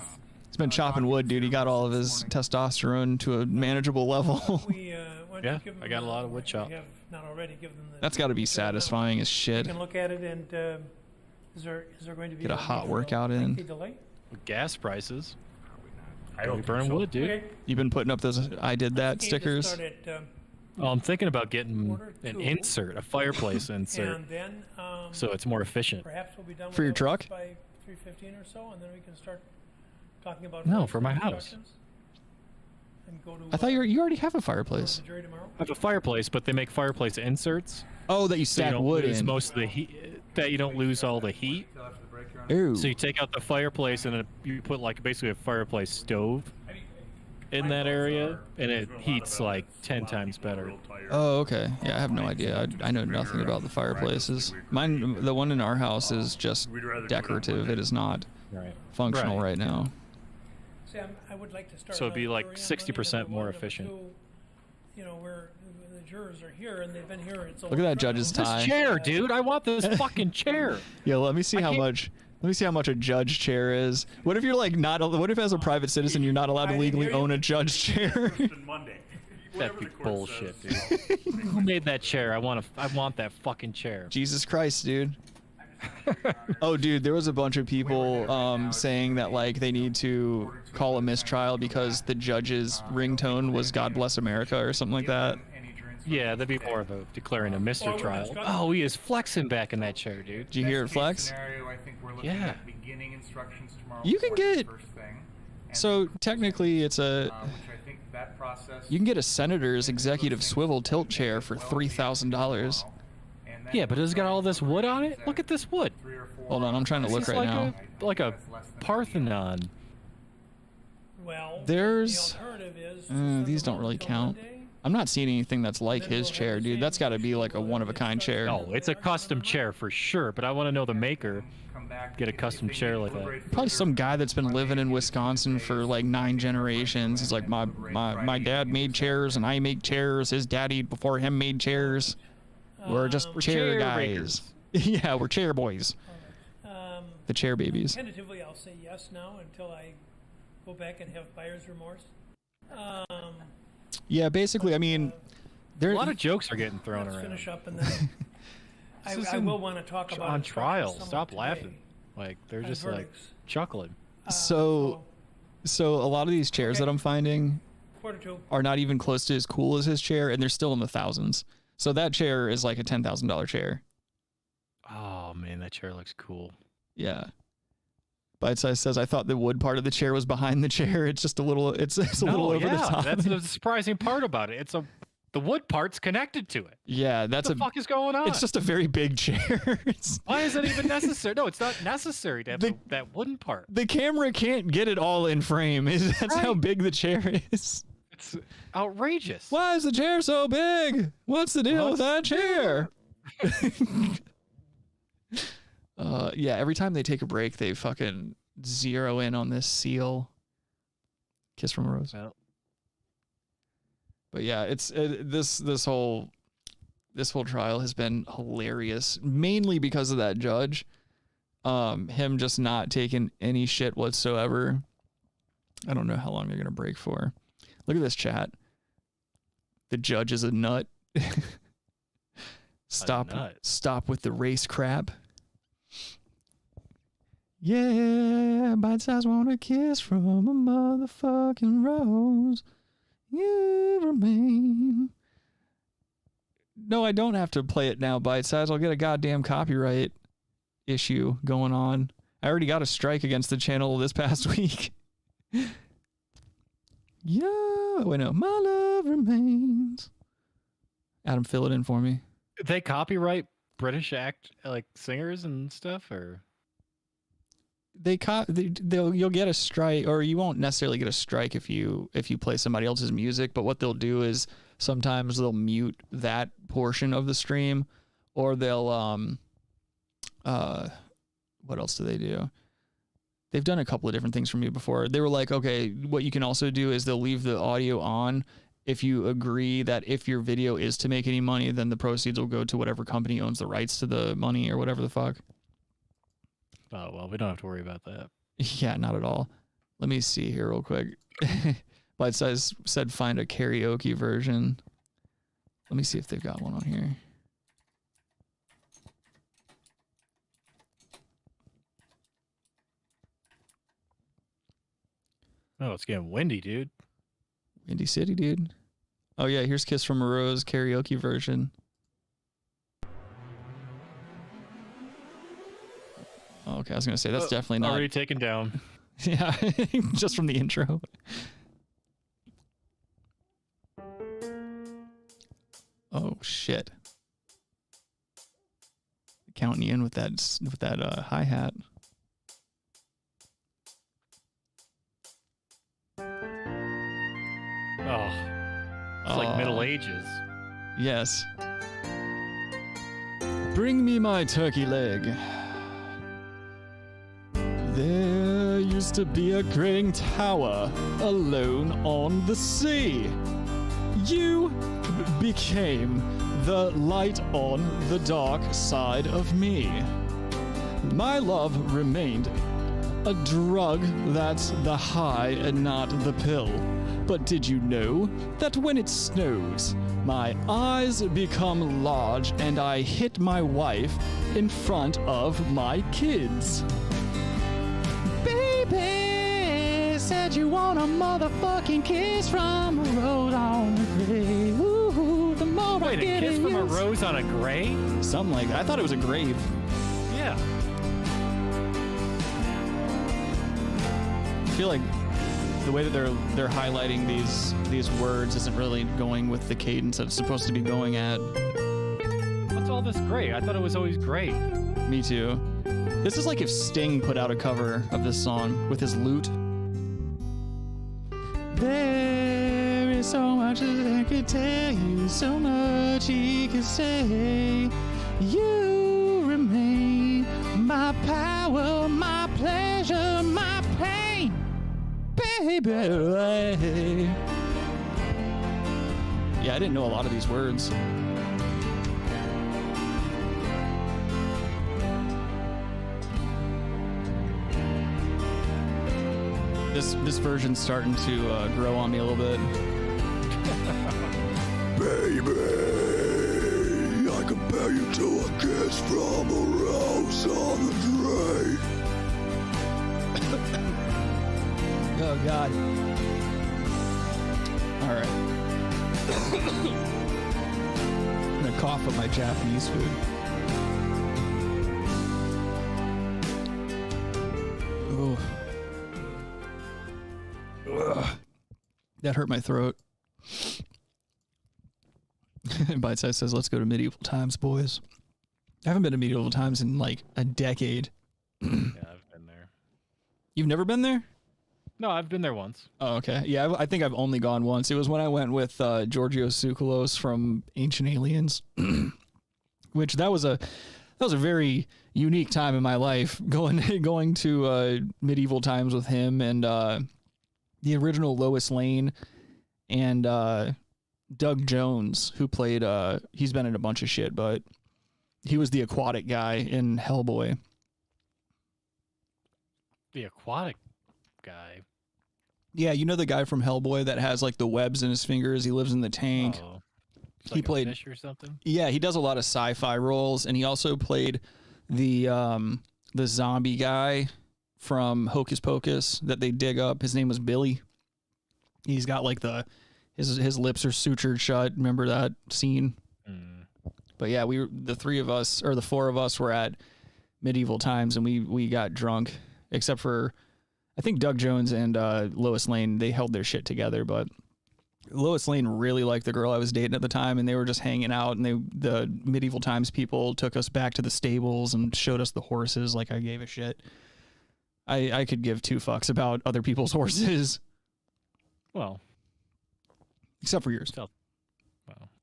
He's been chopping wood, dude. He got all of his testosterone to a manageable level. Yeah, I got a lot of wood chop. Not already give them the. That's got to be satisfying as shit. You can look at it and is there going to be Get a hot workout in. delay? With gas prices. I don't burn think so. wood, dude. Okay. You've been putting up those "I did that" Game to stickers. start at, Oh, I'm thinking about getting Quarter an to. insert, a fireplace insert, and then so it's more efficient. perhaps we'll be done For with your those truck? by 3:15 or so, and then we can start talking about. No, votes for my and house. instructions, And go to, I thought you already have a go to fireplace. the jury tomorrow. I have a fireplace, but they make fireplace inserts. Oh, that you So you stack don't wood lose in. most of the heat. That you don't lose all the heat. Ooh. So you take out the fireplace and then you put like basically a fireplace stove in that area, and it heats like 10 times better. Oh, okay. Yeah, I have no idea. I know nothing about the fireplaces. Mine, the one in our house, is just decorative. It is not functional right now. See, I would like to start. So it'd be on like jury on 60% Monday, more number efficient. two, you know, where the jurors are here and they've been here. It's Look at that judge's tie. This chair, dude. I want this fucking chair. Yeah, let me see how much. Let me see how much a judge chair is. What if you're like not? What if as a private citizen you're not allowed to legally own a judge chair? Monday. That'd be bullshit, dude. Who made that chair? I want that fucking chair. Jesus Christ, dude. Oh, dude, there was a bunch of people saying that like they need to call a mistrial because the judge's ringtone was "God Bless America" or something like that. Yeah, that'd be more of a declaring a Mr. Trial. Oh, he is flexing back in that chair, dude. Did you hear it flex? Scenario, I think we're looking Yeah. at beginning instructions tomorrow. You can morning, get. first thing. And So technically, it's a. which I think that process. You can get a senator's executive swivel tilt chair for $3,000. Yeah, but it's got all this wood on it. Look at this wood. Hold on, I'm trying to look It's right like now. like a Parthenon. Well, There's. the alternative is These don't really count. I'm not seeing anything that's like his chair, dude. That's got to be like a one-of-a-kind chair. Oh, it's a custom chair for sure, but I want to know the maker. Get a custom chair like that. Probably some guy that's been living in Wisconsin for like 9 generations. He's like, my dad made chairs and I make chairs. His daddy before him made chairs. We're just chair chair guys. Yeah, we're chair boys. The chair babies. Tentatively, I'll say yes now until I go back and have buyer's remorse. Yeah, basically, I mean, there A lot of jokes are getting thrown Let's around. finish up and then I will want to talk about on instructions trial. somewhat Stop today. laughing. Like they're on just like verdicts. chuckling. So a lot of these chairs that I'm finding Quarter to. are not even close to as cool as his chair, and they're still in the thousands. So that chair is like a $10,000 chair. Oh man, that chair looks cool. Yeah. Bite Size says, I thought the wood part of the chair was behind the chair. It's just a little, it's a little over the top. That's the surprising part about it. The wood part's connected to it. Yeah, that's What the fuck is going on? It's just a very big chair. Why is it even necessary? No, it's not necessary to have that wooden part. The camera can't get it all in frame. That's how Right. big the chair is. It's outrageous. Why is the chair so big? What's the deal with that chair? Yeah, every time they take a break, they fucking zero in on this seal. Kiss from a Rose. Well. But yeah, this whole trial has been hilarious, mainly because of that judge. Him just not taking any shit whatsoever. I don't know how long they're gonna break for. Look at this chat. The judge is a nut. Stop with the race crap. Yeah, bite size want a kiss from a motherfucking rose. You remain. No, I don't have to play it now, bite size. I'll get a goddamn copyright issue going on. I already got a strike against the channel this past week. Yeah, wait, no. My love remains. Adam, fill it in for me. They copyright British singers and stuff, or you'll get a strike, or you won't necessarily get a strike if you play somebody else's music. But what they'll do is sometimes they'll mute that portion of the stream, or they'll what else do they do? They've done a couple of different things for me before. They were like, okay, what you can also do is they'll leave the audio on if you agree that if your video is to make any money, then the proceeds will go to whatever company owns the rights to the money or whatever the fuck. Oh, well, we don't have to worry about that. Yeah, not at all. Let me see here real quick. Bite Size said find a karaoke version. Let me see if they've got one on here. Oh, it's getting windy, dude. Windy City, dude. Oh, yeah, here's Kiss from a Rose karaoke version. Oh, okay, I was going to say, that's definitely not... Already taken down. Yeah, just from the intro. Oh, shit. Counting you in with that hi-hat. Oh, it's like Middle Ages. Yes. Bring me my turkey leg. There used to be a graying tower alone on the sea. You became the light on the dark side of me. My love remained a drug that's the high and not the pill. But did you know that when it snows, my eyes become large and I hit my wife in front of my kids? Baby said you want a motherfucking kiss from a rose on a grave. Ooh, the more Wait, I get a kiss from a is... rose on a grave? Something like that. I thought it was a grave. Yeah. I feel like the way that they're highlighting these words isn't really going with the cadence that it's supposed to be going at. What's all this gray? I thought it was always gray. Me too. This is like if Sting put out a cover of this song with his lute. There is so much that I could tell you, so much he could say. You remain my power, my pleasure, my pain. Baby. Yeah, I didn't know a lot of these words. This version's starting to grow on me a little bit. Baby, I compare you to a kiss from a rose on the grave. Oh, God. All right. I'm going to cough up my Japanese food. Oh. Ugh. That hurt my throat. Bite Size says, let's go to medieval times, boys. I haven't been to medieval times in like a decade. Yeah, I've been there. You've never been there? No, I've been there once. Oh, okay. Yeah, I think I've only gone once. It was when I went with Giorgio Tsoukalos from Ancient Aliens, which that was a very unique time in my life, going to medieval times with him and the original Lois Lane and Doug Jones, who played he's been in a bunch of shit, but he was the aquatic guy in Hellboy. The aquatic guy. Yeah, you know the guy from Hellboy that has like the webs in his fingers. He lives in the tank. Oh, he played a fish or something. Yeah, he does a lot of sci-fi roles, and he also played the zombie guy from Hocus Pocus that they dig up. His name was Billy. He's got like his lips are sutured shut. Remember that scene? But yeah, the four of us were at Medieval Times, and we got drunk, except for I think Doug Jones and Lois Lane. They held their shit together, but Lois Lane really liked the girl I was dating at the time, and they were just hanging out, and the Medieval Times people took us back to the stables and showed us the horses like I gave a shit. I could give two fucks about other people's horses. Well, except for yours. Well,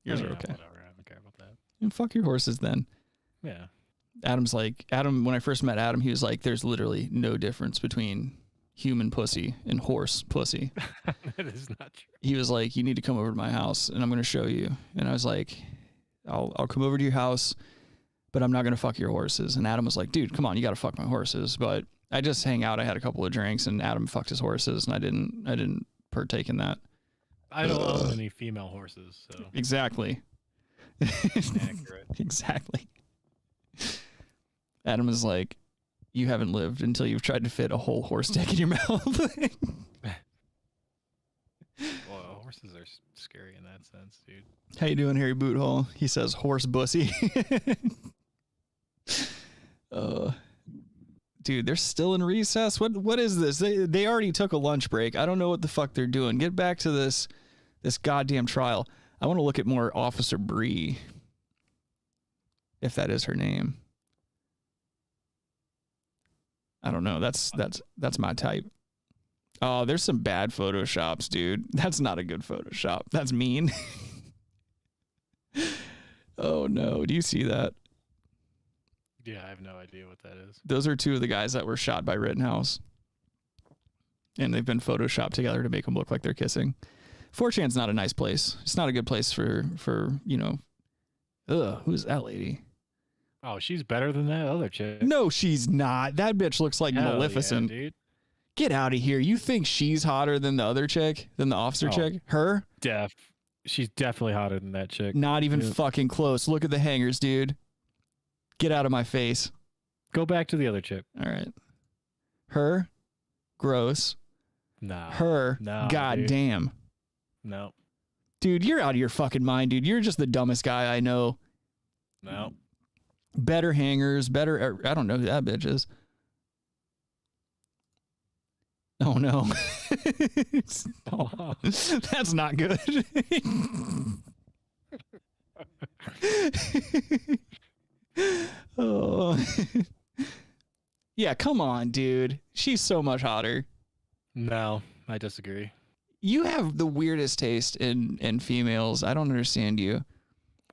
yours are okay. Whatever. I don't care about that. And fuck your horses then. Yeah. Adam, when I first met Adam, he was like, there's literally no difference between human pussy and horse pussy. That is not true. He was like, you need to come over to my house and I'm going to show you. And I was like, I'll come over to your house, but I'm not going to fuck your horses. And Adam was like, dude, come on, you got to fuck my horses. But I just hang out. I had a couple of drinks and Adam fucked his horses and I didn't partake in that. I don't own any female horses, so. Exactly. Accurate. Exactly. Adam is like, you haven't lived until you've tried to fit a whole horse dick in your mouth. Well, horses are scary in that sense, dude. How you doing, Harry Boothole? He says horse bussy. Dude, they're still in recess. What is this? They already took a lunch break. I don't know what the fuck they're doing. Get back to this goddamn trial. I want to look at more Officer Bree, if that is her name. I don't know. That's my type. Oh, there's some bad Photoshops, dude. That's not a good Photoshop. That's mean. Oh no, do you see that? Yeah, I have no idea what that is. Those are two of the guys that were shot by Rittenhouse. And they've been photoshopped together to make them look like they're kissing. 4chan's not a nice place. It's not a good place for who's that lady? Oh, she's better than that other chick. No, she's not. That bitch looks like Hell Maleficent. yeah, dude. Get out of here. You think she's hotter than the other chick? Than the officer chick? Her? She's definitely hotter than that chick. Not even fucking close. Look at the hangers, dude. Get out of my face. Go back to the other chick. All right. Her? Gross. No. Her? No. God damn. No. Dude, you're out of your fucking mind, dude. You're just the dumbest guy I know. No. Better hangers, better... I don't know who that bitch is. Oh, no. Oh, that's not good. Oh. Yeah, come on, dude. She's so much hotter. No, I disagree. You have the weirdest taste in females. I don't understand you.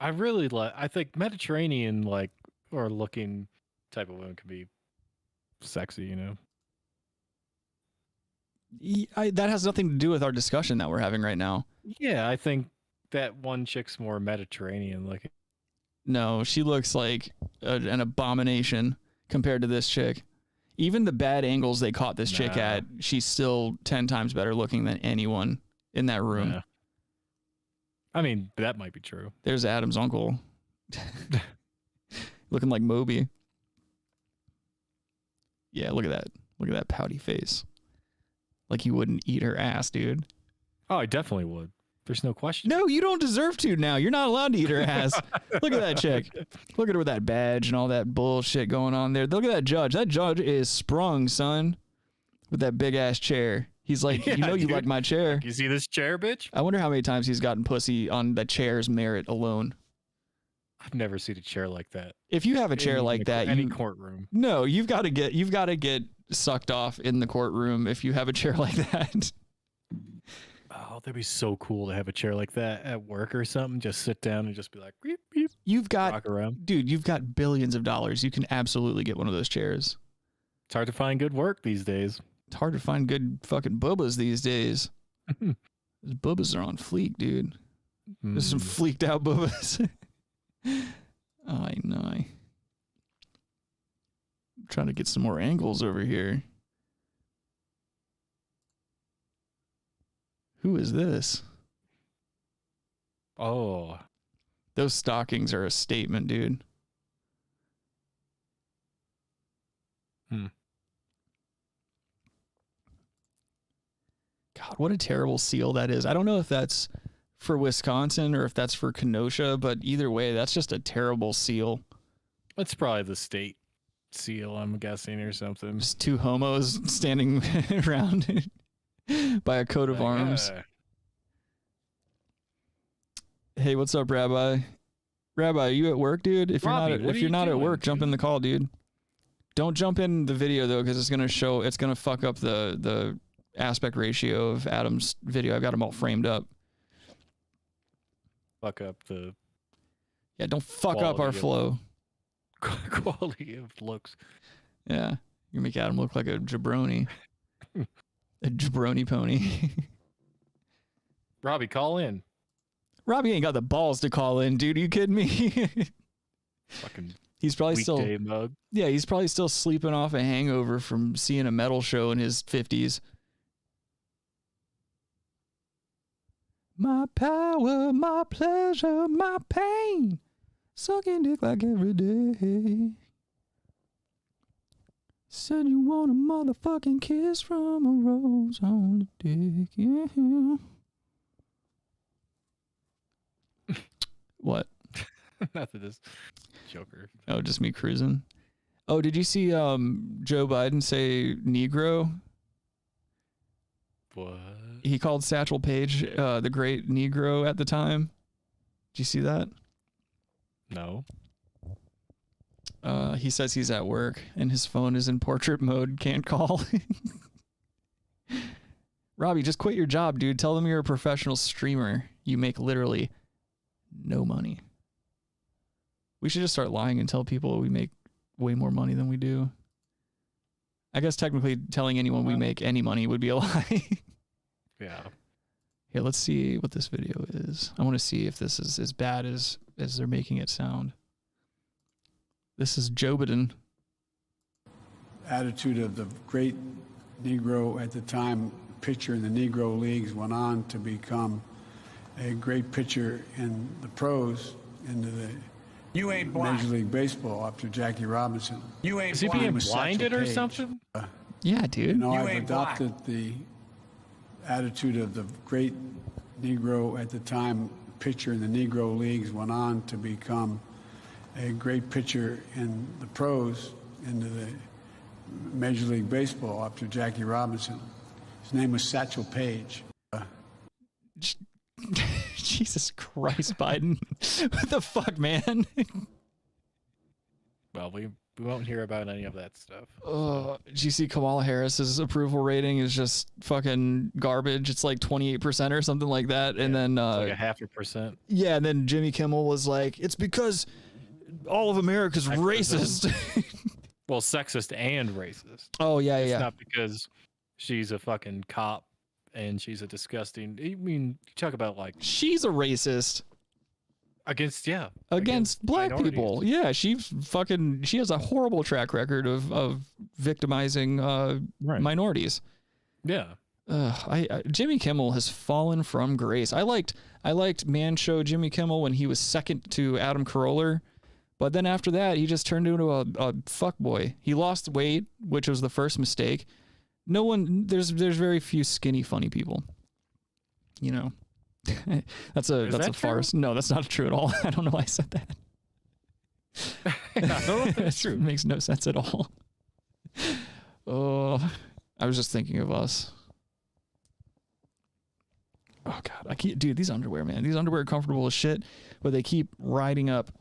I think Mediterranean or looking type of women can be sexy, you know. That has nothing to do with our discussion that we're having right now. Yeah, I think that one chick's more Mediterranean looking. No, she looks like an abomination compared to this chick. Even the bad angles they caught this chick at, she's still 10 times better looking than anyone in that room. Yeah. I mean, that might be true. There's Adam's uncle. Looking like Moby. Yeah, look at that. Look at that pouty face. Like he wouldn't eat her ass, dude. Oh, I definitely would. There's no question. No, you don't deserve to now. You're not allowed to eat her ass. Look at that chick. Look at her with that badge and all that bullshit going on there. Look at that judge. That judge is sprung, son. With that big ass chair. He's like, Yeah, you dude. like my chair. You see this chair, bitch? I wonder how many times he's gotten pussy on the chair's merit alone. I've never seen a chair like that. If you have a chair like that, any courtroom. No, you've got to get sucked off in the courtroom if you have a chair like that. Oh, that'd be so cool to have a chair like that at work or something. Just sit down and just be like, beep, beep. Rock around. Dude, you've got billions of dollars. You can absolutely get one of those chairs. It's hard to find good work these days. It's hard to find good fucking boobas these days. Those boobas are on fleek, dude. There's some fleeked out boobas. I know. I'm trying to get some more angles over here. Who is this? Oh. Those stockings are a statement, dude. God, what a terrible seal that is. I don't know if that's for Wisconsin or if that's for Kenosha, but either way, that's just a terrible seal. That's probably the state seal, I'm guessing, or something. Just two homos standing around by a coat of arms. Hey, what's up, Rabbi? Rabbi, are you at work, dude? If Robbie, you're not at work, jump in the call, dude. Don't jump in the video though, because it's gonna fuck up the aspect ratio of Adam's video. I've got them all framed up. Fuck up the. Yeah, don't fuck up our flow. Quality of looks. Yeah, you make Adam look like a jabroni. A jabroni pony. Robbie, call in. Robbie ain't got the balls to call in, dude. Are you kidding me? Fucking. He's probably weekday still. mug. Yeah, he's probably still sleeping off a hangover from seeing a metal show in his 50s. My power, my pleasure, my pain. Sucking dick like every day. Said you want a motherfucking kiss from a rose on the dick. Yeah. What? Nothing. This Joker. Oh, just me cruising. Oh, did you see Joe Biden say Negro? What? He called Satchel Paige the great Negro at the time. Did you see that? No. He says he's at work and his phone is in portrait mode, can't call. Robbie, just quit your job, dude. Tell them you're a professional streamer. You make literally no money. We should just start lying and tell people we make way more money than we do. I guess technically telling anyone we make any money would be a lie. Yeah. Here, let's see what this video is. I want to see if this is as bad as they're making it sound. This is Joe Biden. Attitude of the great Negro at the time, pitcher in the Negro leagues, went on to become a great pitcher in the pros, into the Major League Baseball after Jackie Robinson. Is he being blinded or something? Yeah, dude. You know, I've adopted the attitude of the great Negro at the time, pitcher in the Negro leagues, went on to become a great pitcher in the pros, into the Major League Baseball after Jackie Robinson. His name was Satchel Paige. Jesus Christ, Biden. What the fuck, man? Well, we won't hear about any of that stuff. Did you see Kamala Harris's approval rating is just fucking garbage? It's like 28% or something like that. And then It's like 0.5%. yeah, and then Jimmy Kimmel was like, it's because all of America's racist. Well, sexist and racist. Oh, yeah, It's yeah. not because she's a fucking cop and she's a disgusting. I mean, you talk about like She's a racist. against Against black minorities. people. Yeah, she has a horrible track record of victimizing minorities. Yeah. Jimmy Kimmel has fallen from grace. I liked Man Show Jimmy Kimmel when he was second to Adam Carolla, but then after that he just turned into a fuckboy. He lost weight, which was the first mistake. There's very few skinny funny people. You know. that's a that farce. No, that's not true at all. I don't know why I said that. I don't know if that's true. It makes no sense at all. Oh, I was just thinking of us. Oh God, I can't, dude. These underwear, man. These underwear are comfortable as shit, but they keep riding up.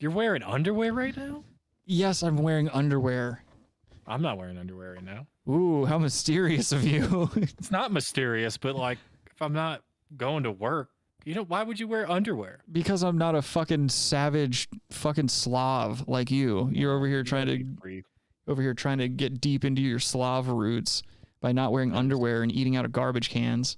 You're wearing underwear right now? Yes, I'm wearing underwear. I'm not wearing underwear right now. Ooh, how mysterious of you. It's not mysterious, but like if I'm not going to work, why would you wear underwear? Because I'm not a fucking savage fucking Slav like you. You're over here trying to get deep into your Slav roots by not wearing underwear and eating out of garbage cans.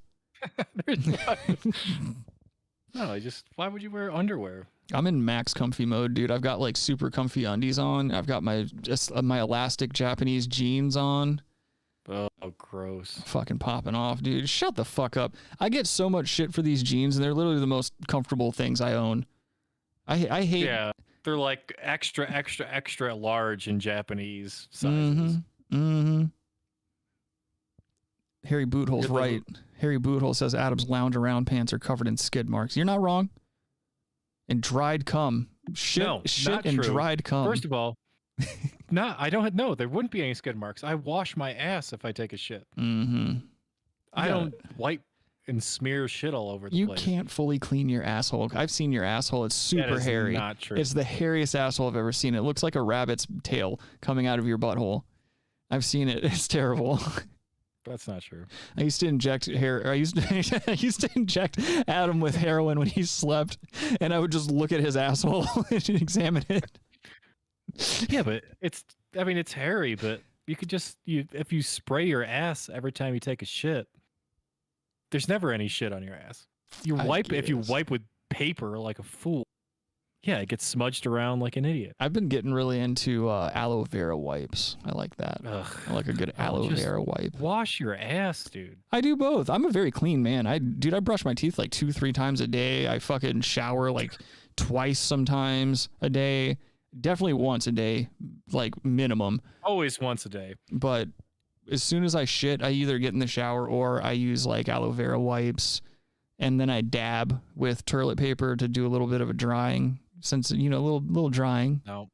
No, why would you wear underwear? I'm in max comfy mode, dude. I've got like super comfy undies on. I've got my elastic Japanese jeans on. Oh, gross. Fucking popping off, dude. Shut the fuck up. I get so much shit for these jeans, and they're literally the most comfortable things I own. I hate... Yeah, they're like extra, extra, extra large in Japanese sizes. Mm-hmm. Harry Boothole's right. Harry Boothole says Adam's lounge around pants are covered in skid marks. You're not wrong. And dried cum. Shit not and true. dried cum. First of all, I don't know. There wouldn't be any skid marks. I wash my ass if I take a shit. Mm-hmm. I don't wipe and smear shit all over the You place. can't fully clean your asshole. I've seen your asshole. It's super That is hairy. not true. It's the hairiest asshole I've ever seen. It looks like a rabbit's tail coming out of your butthole. I've seen it. It's terrible. That's not true. I used to inject hair. I used to inject Adam with heroin when he slept, and I would just look at his asshole and examine it. Yeah, but it's hairy, but you could just if you spray your ass every time you take a shit, there's never any shit on your ass. If you wipe with paper like a fool, yeah, it gets smudged around like an idiot. I've been getting really into aloe vera wipes. I like that. Ugh. I like a good aloe vera wipe. Wash your ass, dude. I do both. I'm a very clean man. I brush my teeth like 2-3 times a day. I fucking shower like twice sometimes a day. Definitely once a day, like minimum. Always once a day. But as soon as I shit, I either get in the shower or I use like aloe vera wipes, and then I dab with toilet paper to do a little bit of a drying, since, you know, a little drying. No.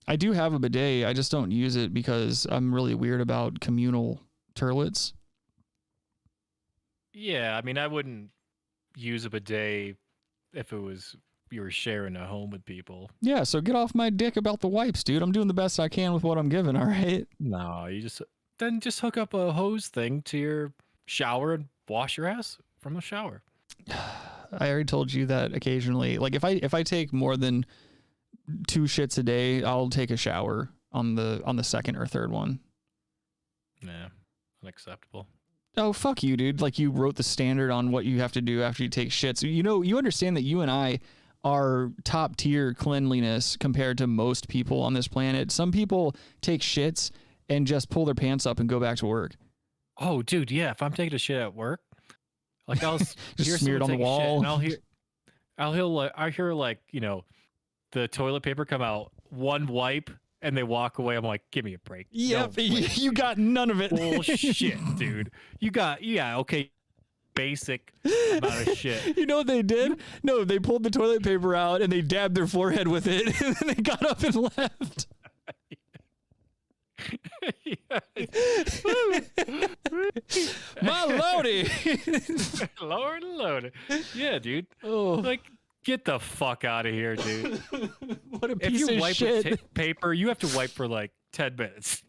I do have a bidet. I just don't use it because I'm really weird about communal toilets. Yeah, I mean, I wouldn't use a bidet if you were sharing a home with people. Yeah, so get off my dick about the wipes, dude. I'm doing the best I can with what I'm given, all right? No, then just hook up a hose thing to your shower and wash your ass from the shower. I already told you that occasionally. Like if I take more than 2 shits a day, I'll take a shower on the second or third one. Nah, unacceptable. Oh, fuck you, dude. Like, you wrote the standard on what you have to do after you take shits. You know, you understand that you and I are top tier cleanliness compared to most people on this planet. Some people take shits and just pull their pants up and go back to work. Oh, dude, yeah. If I'm taking a shit at work, like I'll just hear smeared on the someone take a shit, wall. and I hear like, you know, the toilet paper come out, one wipe, and they walk away. I'm like, give me a break. Yep, you got none of it. Bullshit, dude. Okay, basic amount of shit. You know what they did? No, they pulled the toilet paper out and they dabbed their forehead with it, and then they got up and left. My lordy. Lord. Yeah, dude. Oh. Like, get the fuck out of here, dude. What a If piece you of wipe shit. with paper, you have to wipe for like 10 minutes.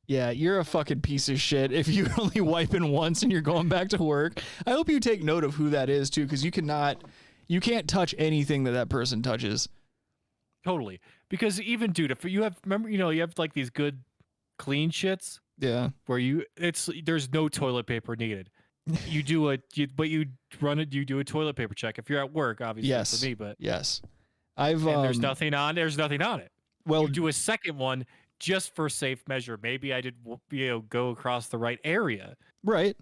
Yeah, you're a fucking piece of shit if you're only wiping once and you're going back to work. I hope you take note of who that is too, because you can't touch anything that person touches. Totally. Because even, dude, if you have, remember, you know, you have like these good clean shits. Yeah. Where there's no toilet paper needed. You do you do a toilet paper check if you're at work, obviously. Yes. For me, but yes, there's nothing on it. Well, you do a second one just for safe measure. Maybe I did go across the right area. Right.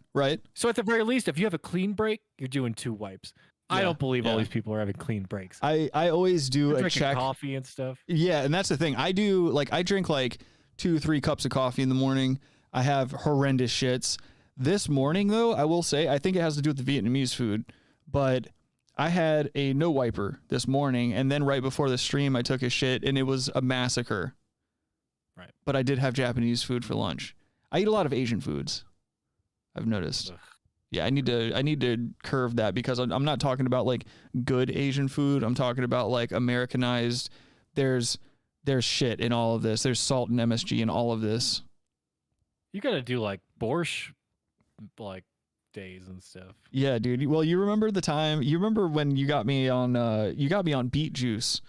So at the very least, if you have a clean break, you're doing 2 wipes. I don't believe all these people are having clean breaks. I always do a check. Coffee and stuff. Yeah, and that's the thing. I drink like 2-3 cups of coffee in the morning. I have horrendous shits. This morning, though, I will say, I think it has to do with the Vietnamese food, but I had a no wiper this morning, and then right before the stream, I took a shit, and it was a massacre. Right. But I did have Japanese food for lunch. I eat a lot of Asian foods, I've noticed. Ugh. Yeah, I need to curve that, because I'm not talking about like good Asian food. I'm talking about like Americanized. There's shit in all of this. There's salt and MSG in all of this. You got to do like borscht like days and stuff. Yeah, dude. Well, you remember when you got me on beet juice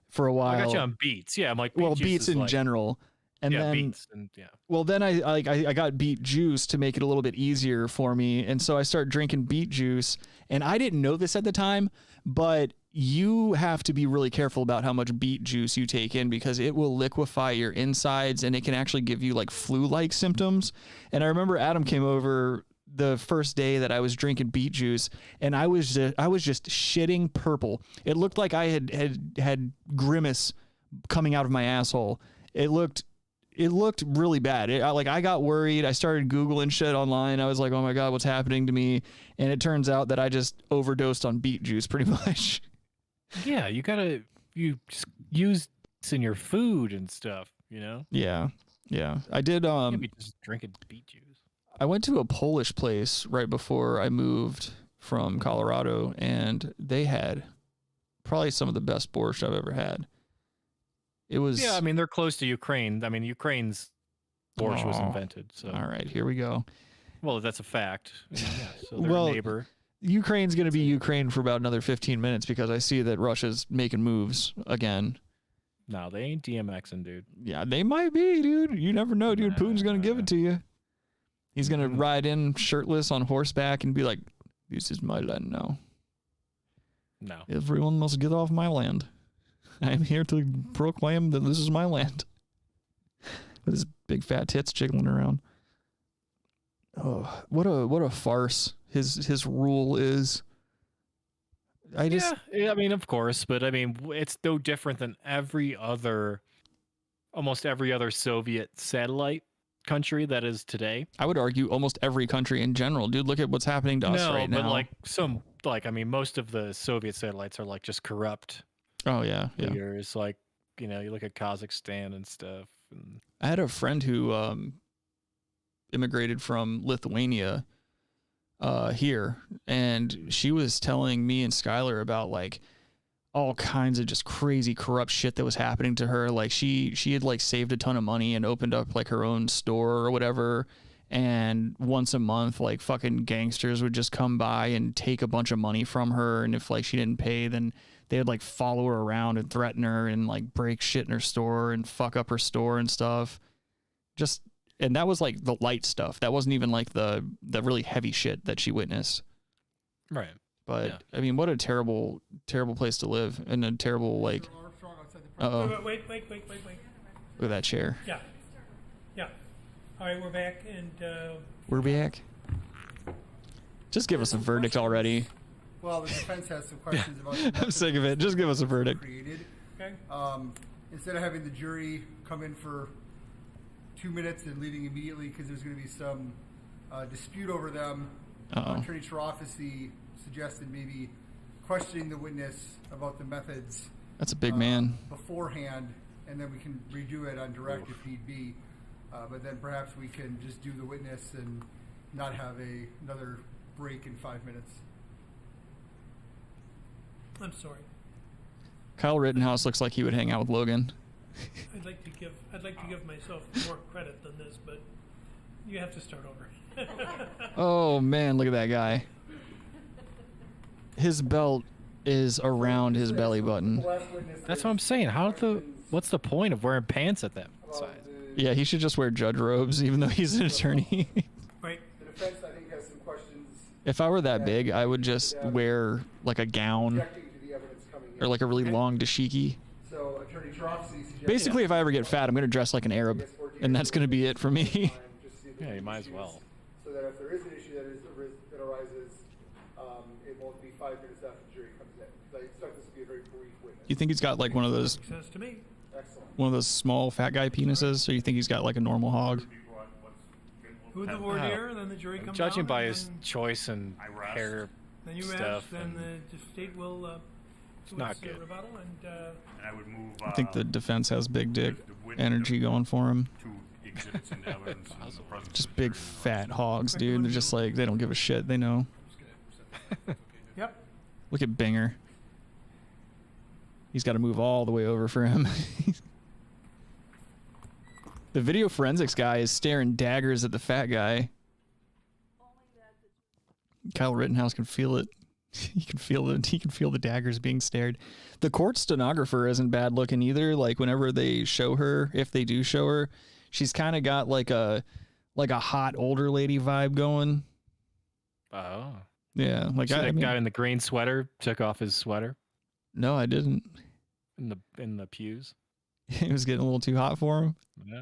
for a while. I got you on beets. Yeah, I'm like, beets in general. And yeah, then beets and yeah. Well, then I got beet juice to make it a little bit easier for me, and so I started drinking beet juice. And I didn't know this at the time, but you have to be really careful about how much beet juice you take in, because it will liquefy your insides and it can actually give you like flu-like symptoms. And I remember Adam came over the first day that I was drinking beet juice, and I was just shitting purple. It looked like I had grimace coming out of my asshole. It looked it looked really bad. I got worried. I started Googling shit online. I was like, oh my God, what's happening to me? And it turns out that I just overdosed on beet juice pretty much. Yeah, you just use this in your food and stuff, you know? Yeah. I did, You can't be just drinking beet juice. I went to a Polish place right before I moved from Colorado, and they had probably some of the best borscht I've ever had. It was... Yeah, I mean, they're close to Ukraine. I mean, Ukraine's borscht was invented. So. All right, here we go. Well, that's a fact. Yeah, so Well, neighbor. Ukraine's going to be Ukraine for about another 15 minutes because I see that Russia's making moves again. No, they ain't DMXing, dude. Yeah, they might be, dude. You never know, dude. Putin's going to give it to you. He's going to ride in shirtless on horseback and be like, this is my land now. No. Everyone must get off my land. I am here to proclaim that this is my land. With his big fat tits jiggling around. Oh, what a farce his rule is. Yeah, I mean, of course, but I mean, it's no different than almost every other Soviet satellite country that is today. I would argue almost every country in general, dude. Look at what's happening to us right now. But I mean, most of the Soviet satellites are like just corrupt. Oh yeah. It's like, you know, you look at Kazakhstan and stuff. And... I had a friend who immigrated from Lithuania here, and she was telling me and Skylar about like all kinds of just crazy corrupt shit that was happening to her. Like she had like saved a ton of money and opened up like her own store or whatever, and once a month like fucking gangsters would just come by and take a bunch of money from her, and if like she didn't pay, then they would like follow her around and threaten her and like break shit in her store and fuck up her store and stuff. And that was like the light stuff. That wasn't even like the really heavy shit that she witnessed. Right. But yeah. I mean, what a terrible place to live, and a terrible like. Wait. Look at that chair. Yeah. All right, we're back, and we're back. Just give us a verdict already. Well, the defense has some questions about. I'm sick of it. Just give us a verdict. Okay. Instead of having the jury come in for 2 minutes and leaving immediately because there's going to be some dispute over them, Attorney Tarofsky suggested maybe questioning the witness about the methods. That's a big man. Beforehand, and then we can redo it on direct if need be. But then perhaps we can just do the witness and not have another break in 5 minutes. I'm sorry. Kyle Rittenhouse looks like he would hang out with Logan. I'd like to give myself more credit than this, but you have to start over. Oh man, look at that guy. His belt is around his belly button. That's what I'm saying. What's the point of wearing pants at that size? Yeah, he should just wear judge robes, even though he's an attorney. Right. The defense, I think, has some questions. If I were that big, I would just wear like a gown or like a really long dashiki. So, Attorney Tarofsky suggests basically, if I ever get fat, I'm going to dress like an Arab, and that's going to be it for me. Yeah, you might as well. So that if there is an issue that arises, it won't be 5 minutes after the jury comes in. Because I expect this to be a very brief witness. You think he's got like one of those? Makes sense to me. Excellent. One of those small fat guy penises, or you think he's got like a normal hog? Who the voir dire, then the jury comes judging down, by and his then, choice and hair then you stuff. ask, then the state will do not its good. rebuttal, and I would move. I think the defense has big dick energy going for him. Exhibits into evidence in the presence Just of big the jury. fat hogs, dude. They're just like, they don't give a shit. They know. Yep. Look at Binger. He's got to move all the way over for him. The video forensics guy is staring daggers at the fat guy. Kyle Rittenhouse can feel it. He can feel it. He can feel the daggers being stared. The court stenographer isn't bad looking either. Like whenever they show her, if they do show her, she's kind of got like a hot older lady vibe going. Oh. Yeah, like that guy in the green sweater took off his sweater. No, I didn't. In the pews. It was getting a little too hot for him. Yeah.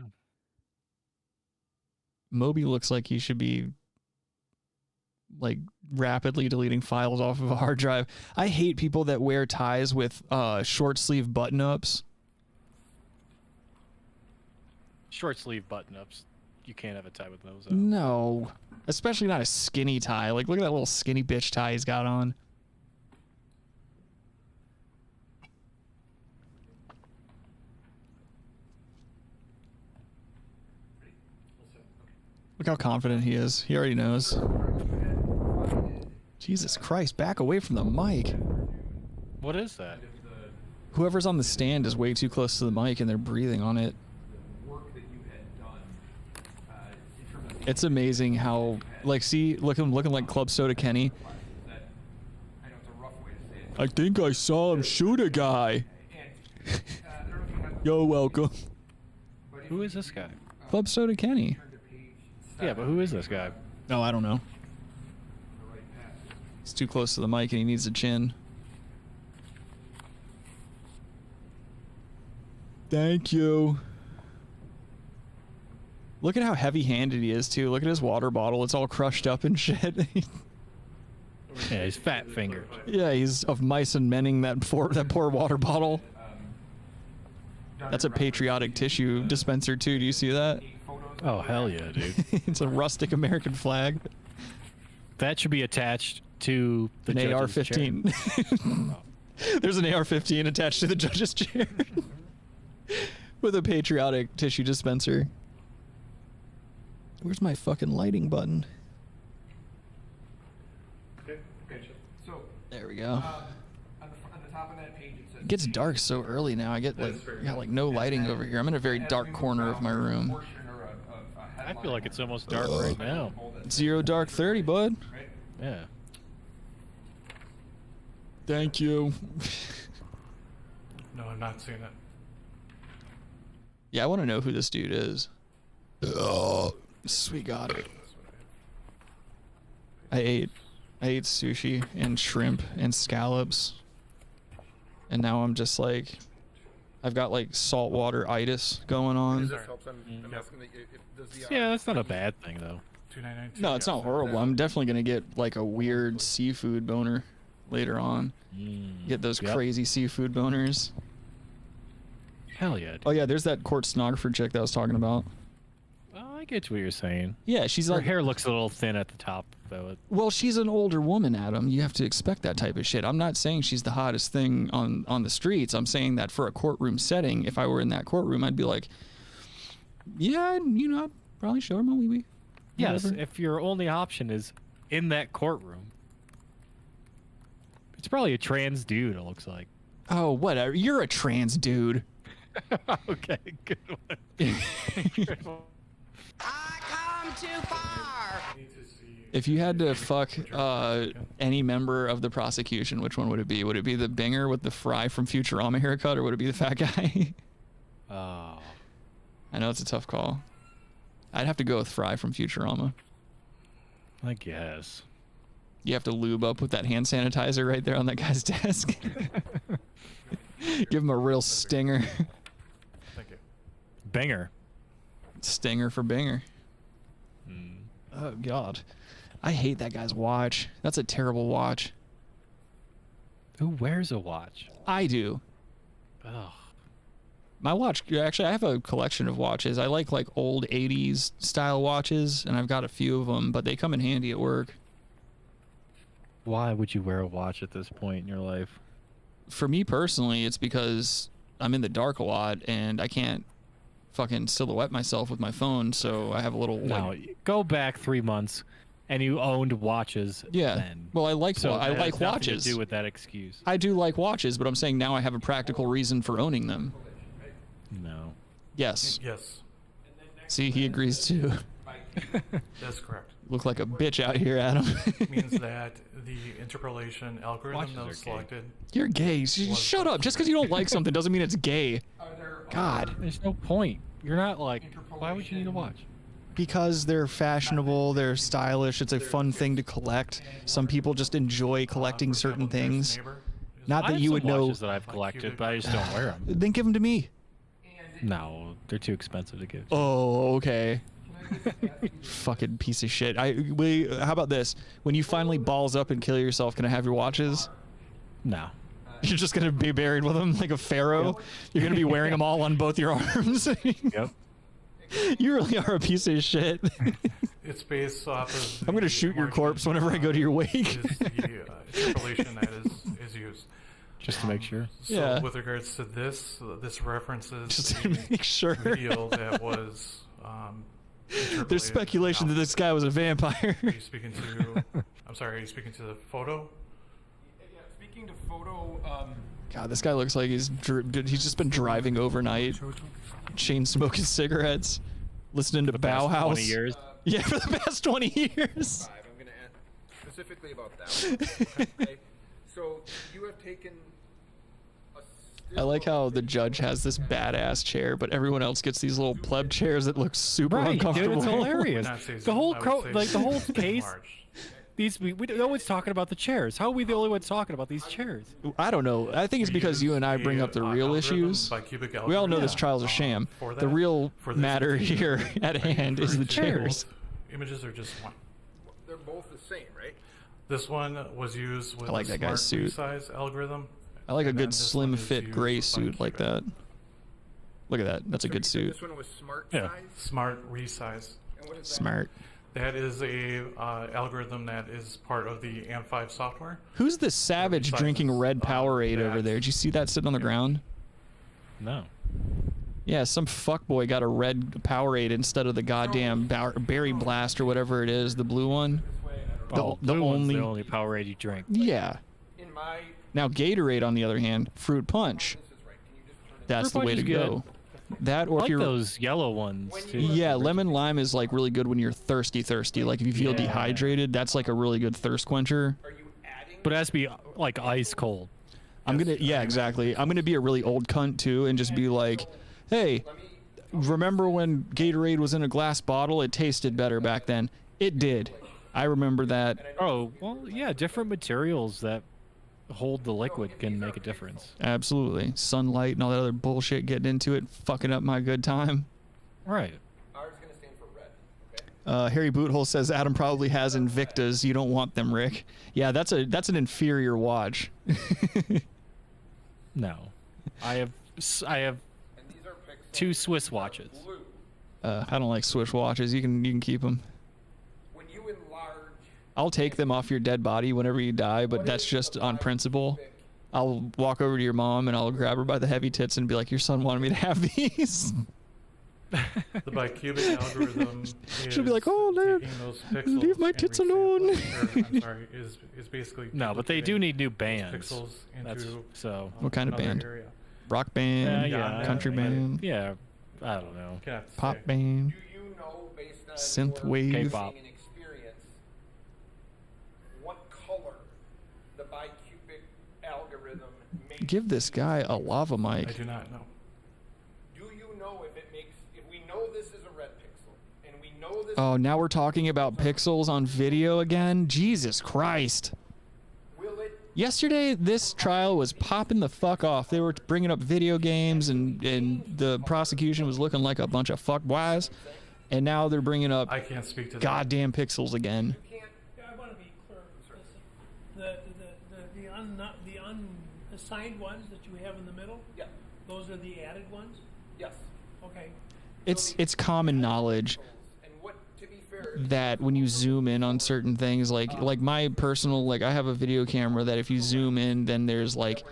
Moby looks like he should be like rapidly deleting files off of a hard drive. I hate people that wear ties with short sleeve button ups. Short sleeve button-ups. You can't have a tie with those. No, especially not a skinny tie. Like, look at that little skinny bitch tie he's got on. Look how confident he is. He already knows. Jesus Christ, back away from the mic. What is that? Whoever's on the stand is way too close to the mic and they're breathing on it. It's amazing how, like, see, looking like Club Soda Kenny. I think I saw him shoot a guy. You're welcome. Who is this guy? Club Soda Kenny. Yeah, but who is this guy? No, I don't know. He's too close to the mic and he needs a chin. Thank you. Look at how heavy-handed he is, too. Look at his water bottle. It's all crushed up and shit. Yeah, he's fat-fingered. Yeah, he's of mice and menning that poor water bottle. That's a patriotic tissue dispenser, too. Do you see that? Oh, hell yeah, dude. It's a rustic American flag. That should be attached to the An judge's AR-15. There's an AR-15 attached to the judge's chair. With a patriotic tissue dispenser. Where's my fucking lighting button? Okay. So there we go. On the top of that page it says It gets dark so early now. I got like no lighting over here. I'm in a very dark corner of my room. I feel like it's almost dark right now. 0 dark 30, bud. Yeah. Thank you. No, I'm not seeing it. Yeah, I want to know who this dude is. Sweet God. I ate sushi and shrimp and scallops. And now I'm just like, I've got like saltwater itis going on. Yeah, that's not a bad thing though. No, it's not horrible. I'm definitely gonna get like a weird seafood boner later on. Get those crazy seafood boners. Hell yeah. Dude. Oh yeah, there's that court stenographer chick that I was talking about. Oh, I get what you're saying. Yeah, she's Her like, hair looks a little thin at the top though. well, she's an older woman, Adam. You have to expect that type of shit. I'm not saying she's the hottest thing on the streets. I'm saying that for a courtroom setting, if I were in that courtroom, I'd be like, yeah, you know, I'd probably show her my wee-wee. Yes, Whatever. if your only option is in that courtroom. It's probably a trans dude, it looks like. Oh, whatever. You're a trans dude. Okay, good one. I come too far. If you had to fuck any member of the prosecution, which one would it be? Would it be the binger with the Fry from Futurama haircut, or would it be the fat guy? Oh. I know it's a tough call. I'd have to go with Fry from Futurama. I guess. You have to lube up with that hand sanitizer right there on that guy's desk. Give him a real stinger. Thank you. Banger. Stinger for binger. Oh, God. I hate that guy's watch. That's a terrible watch. Who wears a watch? I do. Oh. My watch, actually, I have a collection of watches. I like old 80s style watches, and I've got a few of them, but they come in handy at work. Why would you wear a watch at this point in your life? For me personally, it's because I'm in the dark a lot, and I can't fucking silhouette myself with my phone, so I have a little... No, go back 3 months, and you owned watches then. Well, I like So I that like has nothing watches. to do with that excuse. I do like watches, but I'm saying now I have a practical reason for owning them. No. Yes. Yes. See, he agrees too. That's correct. Look like a bitch out here, Adam. Means that the interpolation algorithm that was selected. You're gay. Shut up. Just because you don't like something doesn't mean it's gay. God. There's no point. You're not like, why would you need a watch? Because they're fashionable, they're stylish, it's a fun thing to collect. Some people just enjoy collecting certain things. Not that you would know. Watches that I've collected, but I just don't wear them. Then give them to me. No, they're too expensive to give. Oh, okay. Fucking piece of shit. How about this? When you finally balls up and kill yourself, can I have your watches? No. You're just gonna be buried with them like a pharaoh? Yep. You're gonna be wearing them all on both your arms? Yep. You really are a piece of shit. It's based off of. I'm gonna shoot your corpse whenever I go to your wake. Is the interpolation that is used. Just to make sure. So Yeah. with regards to this references Just to make sure. video that was. There's speculation that this guy was a vampire. Are you speaking to? I'm sorry. Are you speaking to the photo? Yeah, speaking to photo, God, this guy looks like he's just been driving overnight, chain smoking cigarettes, listening to Bauhaus. 20 years. Yeah, for the past 20 years. I'm going to add specifically about that. Okay. So you have taken. I like how the judge has this badass chair, but everyone else gets these little pleb chairs that look super Right, uncomfortable. dude, it's hilarious. The whole the whole case. March. These no one's talking about the chairs. How are we the only ones talking about these chairs? I don't know. I think it's because you and I bring up the real issues. We all know this trial's a sham. The real matter here at hand is the chairs. Images are just one. They're both the same, right? This one was used with I like a that guy's smart suit. resize algorithm. I like a And then good this slim one is fit used gray by suit like that. Look at that. That's a good suit. This one was smart Yeah. size. Smart resize. And what is that? Smart. That is a algorithm that is part of the AMP5 software. Who's the savage drinking red Powerade over there? Did you see that sitting on the ground? No. Yeah, some fuckboy got a red Powerade instead of the goddamn Berry Blast or whatever it is, the blue one. The blue one's the only Powerade you drink. Yeah. In my Now Gatorade, on the other hand, Fruit Punch. That's Fruit the way Punch to is go. That, or I if like you're those yellow ones. Too. yeah, lemon lime is like really good when you're thirsty. Like if you feel dehydrated, that's like a really good thirst quencher. But it has to be like ice cold. I'm gonna, yeah, exactly. I'm gonna be a really old cunt too, and just be like, hey, remember when Gatorade was in a glass bottle? It tasted better back then. It did. I remember that. Oh, well, yeah, different materials that hold the liquid can make a difference. Absolutely. Sunlight and all that other bullshit getting into it, fucking up my good time. Right. Ours is going to stand for red. Harry Boothole says Adam probably has Invictas. You don't want them, Rick. Yeah, that's an inferior watch. No, I have two Swiss watches. I don't like Swiss watches. You can keep them. When you enlarge, I'll take them off your dead body whenever you die, but that's just on principle. I'll walk over to your mom and I'll grab her by the heavy tits and be like, your son wanted me to have these. The bicubic algorithm She'll be like, oh, Dad, leave my tits alone. I'm sorry, is basically No, but they do need new bands. pixels That's into so. What kind of another band? area. Rock band? Yeah, Country band? Yeah, I don't know. Can't Pop say. band? do you know based on Synth your wave? K-pop. and experience what color the bicubic algorithm makes? Give this guy a lava I mic. do not know. Do you know if it makes? If we know this is a red pixel, and we know this. Oh, now we're talking about pixels on video again? Jesus Christ. Will it? Yesterday, this trial was popping the fuck off. They were bringing up video games, and the prosecution was looking like a bunch of fuckboys. And now they're bringing up I can't speak to that. goddamn pixels again. Yeah, I want to be clear. Listen, the unassigned ones that you have in the middle. Yeah. Those are the added ones. Yes. Okay. It's common knowledge And what, to be fair, that when you zoom in on certain things, like my personal, like I have a video camera that if you zoom in, then there's like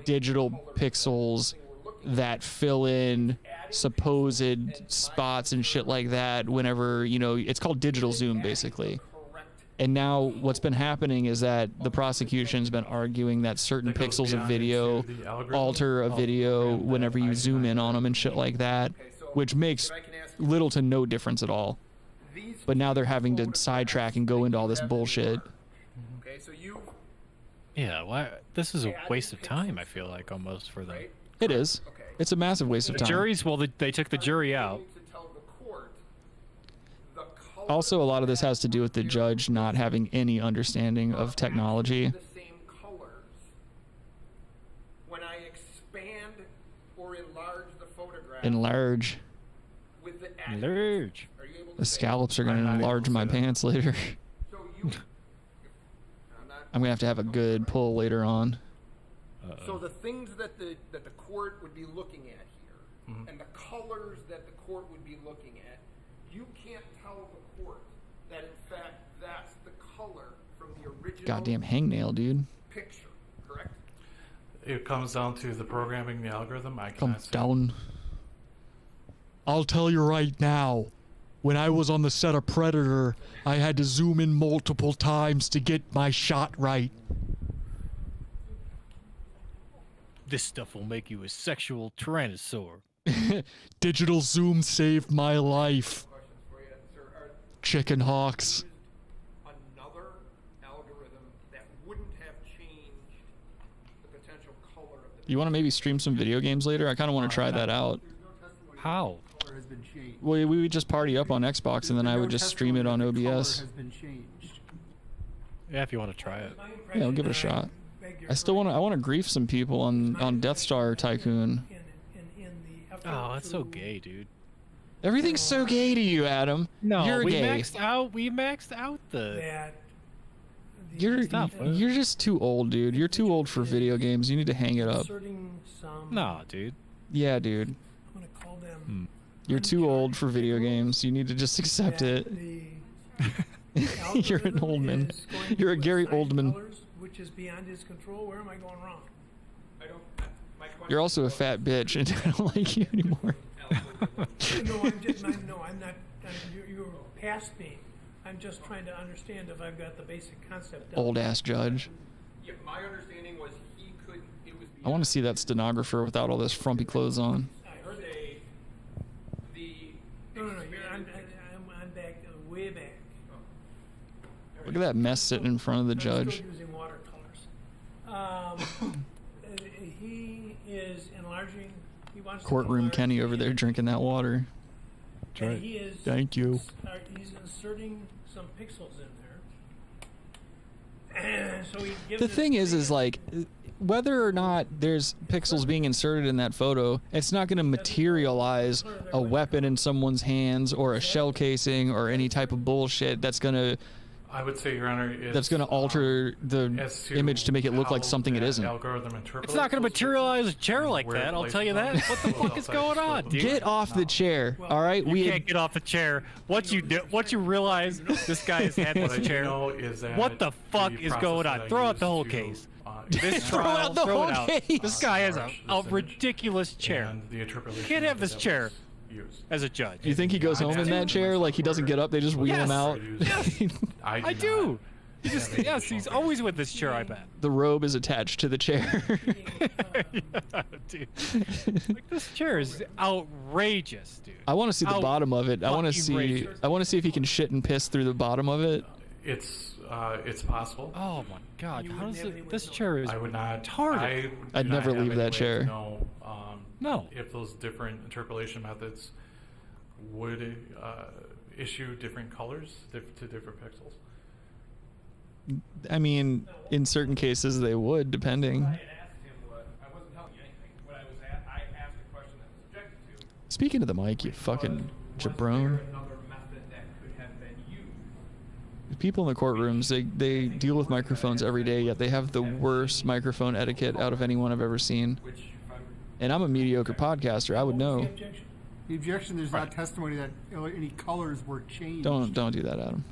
digital pixels that fill in supposed spots and shit like that whenever, you know, it's called digital zoom basically. And now what's been happening is that the prosecution's been arguing that certain That goes pixels of beyond video into the algorithm? alter a Oh, video okay. whenever you zoom in on them and shit like that, which makes little to no difference at all. But now they're having to sidetrack and go into all this bullshit. okay, so you Yeah, why? This is a waste of time. I feel like almost for them. It is. It's a massive waste of The time. juries, well, they took the jury out. to tell the court the color Also, a lot of this has to do with the judge not having any understanding of technology. the same colors. When I expand or enlarge the photograph Enlarge. with the Enlarge. are you able to The say- scallops are going to enlarge my pants later. So you, I'm going to have a good pull later on. so the things that the court would be looking at here and the colors that the court would be looking at, you can't tell the court that in fact that's the color from the original Goddamn hangnail, dude. picture, correct? It comes down to the programming, the algorithm. I cannot Comes say. down. I'll tell you right now. When I was on the set of Predator, I had to zoom in multiple times to get my shot right. This stuff will make you a sexual tyrannosaur. Digital zoom saved my life. Questions for you, sir. Are Chicken hawks. another algorithm that wouldn't have changed the potential color of the You want to maybe stream some video games later? I kind of want to try that out. How? Color has been changed. Well, we would just party up on Xbox and then I would just stream it on The color OBS. has been changed. Yeah, if you want to try it. Yeah, I'll give it a shot. I still want to. I want to grief some people on Death Star Tycoon. Oh, that's so gay, dude. Everything's so gay to you, Adam. No, You're we gay. maxed out. We maxed out the. You're Stop, you're just too old, dude. You're too old for video games. You need to hang it up. No, dude. Yeah, dude. I'm gonna call them. You're too old for video games. You need to just accept it. You're an Oldman. You're a Gary Oldman. Which is beyond his control. Where am I going wrong? You're also a fat bitch, and I don't like you anymore. No, I'm not. You're past me. I'm just trying to understand if I've got the basic concept down. Old ass judge. Yeah, my understanding was he could. It was. I want to see that stenographer without all this frumpy clothes on. No. I'm back, way back. Look at that mess sitting in front of the I'm judge. still using watercolors. He is enlarging. He wants to Courtroom enlarge Kenny the over there image. drinking that water. And he is. Thank you. He's inserting some pixels in there. And so he gives The us thing is like, whether or not there's pixels being inserted in that photo, it's not going to materialize a weapon in someone's hands or a shell casing or any type of bullshit that's going to. I would say, Your Honor, That's going to alter the as to image to make it look like how something it that isn't. algorithm interprets It's not going to those materialize a chair like where it that. I'll tell you places that. them. What the fuck is going on, dude? Get off the chair, all right? You can't get off the chair. Once you realize this guy has had What this I do chair, know is that what the fuck the is process going that on? I Throw out use the whole to, case. This Throw out the whole case. This guy has a Enlarge this image ridiculous chair. and the You interpolation can't have of this the chair devil's use. as a judge. You think he goes home in that chair? Like he doesn't get up? They just wheel him out? I do. Yes, he's always with this chair, I bet. The robe is attached to the chair. Yeah, dude. Like, this chair is outrageous, dude. I want to see the bottom of it. I want to see. Outrageous. I want to see if he can shit and piss through the bottom of it. It's possible. Oh my God! How does it? This chair is I would not. retarded. I'd never leave that chair. No. If those different interpolation methods would issue different colors to different pixels. I mean, in certain cases they would, depending. I asked him what. I wasn't telling you anything. What I was I asked a question that was objected to. Speaking of the mic, you fucking jabron. Another method that could have been used. People in the courtrooms, they deal with microphones every day, yet they have the worst microphone etiquette out of anyone I've ever seen. And I'm a mediocre podcaster. I would know. The objection, there's not testimony that any colors were changed. Don't do that, Adam.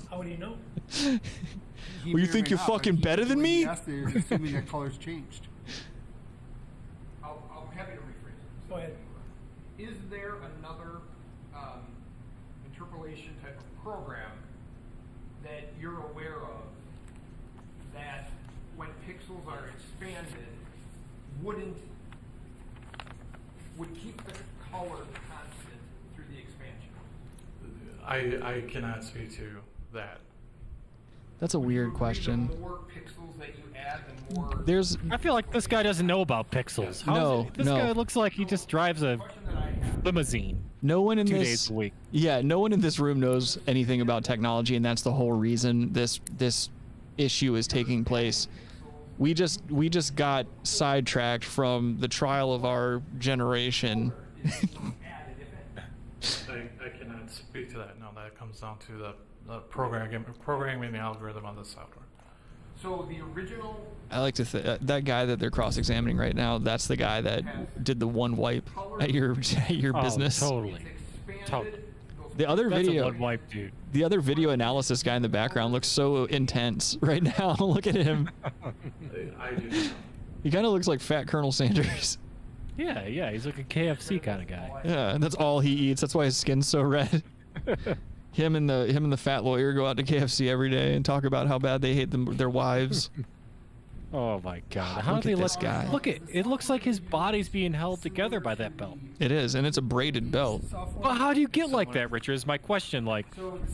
How would he know? He Well, you may or think may you're not, but fucking better than when he me? asked it, he was assuming that colors changed. I'm happy to rephrase it. Go ahead. Is there another interpolation type of program that you're aware of that, when pixels are expanded, would keep the color constant through the expansion? I cannot speak to that. That's a weird The question. more pixels that you add, the more. There's I feel like this guy doesn't know about pixels. How No, is it? This no. guy looks like he just drives a limousine. no one in 2 this days a week. Yeah, no one in this room knows anything about technology, and that's the whole reason this issue is taking place. We just got sidetracked from the trial of our generation. I cannot speak to that. No, that comes down to the programming the algorithm on the software. So the original. I like to think that guy that they're cross-examining right now. That's the guy that did the one wipe at your business. Totally. The other That's video, a one wipe, dude. the other video analysis guy in the background looks so intense right now. Look at him. He kind of looks like Fat Colonel Sanders. Yeah, yeah, he's like a KFC kind of guy. Yeah, and that's all he eats. That's why his skin's so red. Him and the fat lawyer go out to KFC every day and talk about how bad they hate their wives. Oh my God! How Look do they at this guy. Look at it. Looks like his body's being held together by that belt. It is, and it's a braided belt. But how do you get like that, Richard? Is my question. Like,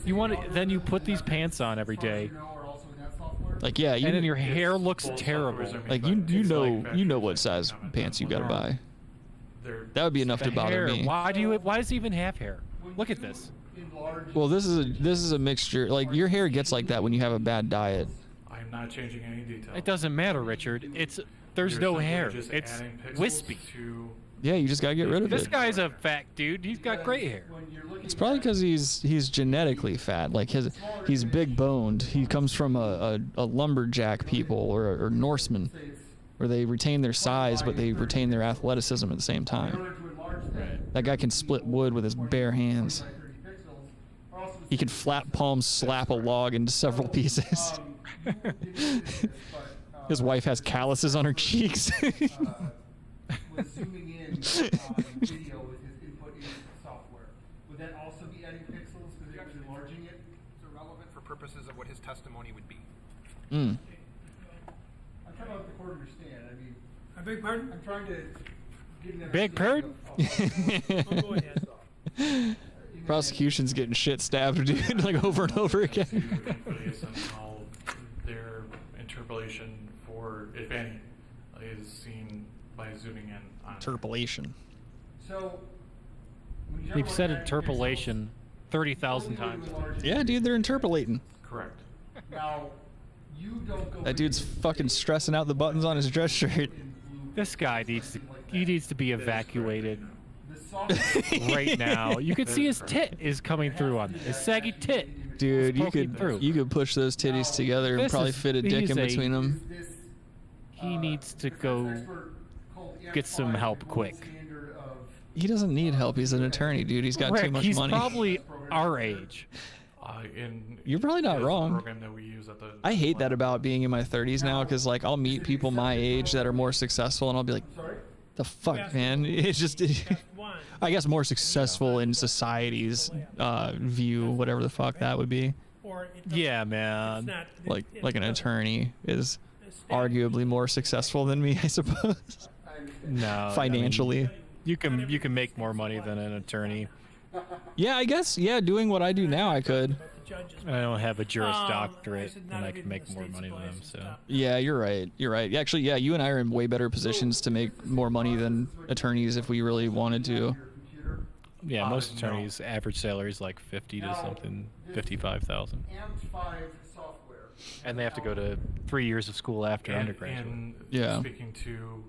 you want to, then you put these pants on every day. Like, yeah, and then your hair looks terrible. Like you know what size pants you gotta buy. That would be enough to bother me. Why does he even have hair? Look at this. Well, this is a mixture. Like, your hair gets like that when you have a bad diet. I'm not changing any details. It doesn't matter, Richard. There's no hair. It's wispy. Yeah, you just gotta get rid of This it. guy's a fat dude. He's got gray hair. It's probably because he's genetically fat. Like he's big boned. He comes from a lumberjack people or Norsemen, where they retain their size but they retain their athleticism at the same time. That guy can split wood with his bare hands. He can flat palm slap a log into several pieces. His wife has calluses on her cheeks. Was zooming in on video with his input into the software. Would that also be adding pixels because it was enlarging it? It's irrelevant for purposes of what his testimony would be. Mm. I'm trying to let the court understand. I mean, I beg pardon? I'm trying to get an Big pardon? Oh, go ahead. Prosecution's getting shit stabbed, dude, like over and over again. Somehow their interpolation for, if any, is seen by zooming in on Interpolation. So, You've said interpolation 30,000 times. Yeah, dude, they're interpolating. Correct. Now, you don't go. That dude's fucking stressing out the buttons on his dress shirt. This guy needs to be evacuated right now. You can see his tit is coming through on his saggy tit. Dude, you could push those titties together and probably fit a dick in between them. He needs to go get some help quick. He doesn't need help. He's an attorney, dude. He's got too much he's money. He's probably our age. You're probably not wrong. Program that we use at the I hate that about being in my 30s now, because like I'll meet people my age that are more successful, and I'll be like, "The fuck, man!" It's just, I guess, more successful in society's view, whatever the fuck that would be. Yeah, man. Like an attorney is arguably more successful than me, I suppose. No, financially, I mean, you can make more money than an attorney. Yeah, I guess. Yeah, doing what I do now, I could. I don't have a Juris Doctorate, and I can make more money than them. So. Yeah, you're right. You're right. Actually, yeah, you and I are in way better positions to make more money than attorneys if we really wanted to. Yeah, most attorneys' average salary is like 50 to something, 55,000. And they have to go to 3 years of school after undergraduate. And yeah. Speaking to.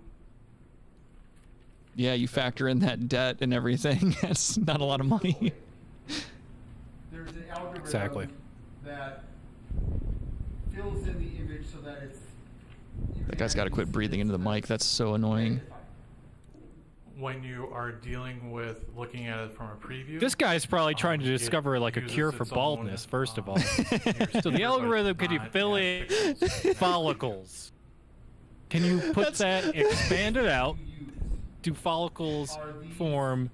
Yeah, you factor in that debt and everything. That's not a lot of money. There's an algorithm exactly. that fills in the image so that it's. That guy's got to quit breathing into the mic. That's so annoying. When you are dealing with looking at it from a preview, this guy's probably trying to discover like a cure for baldness, first of all. So the algorithm, can you fill in follicles? Can you put that, expand it out? Do follicles form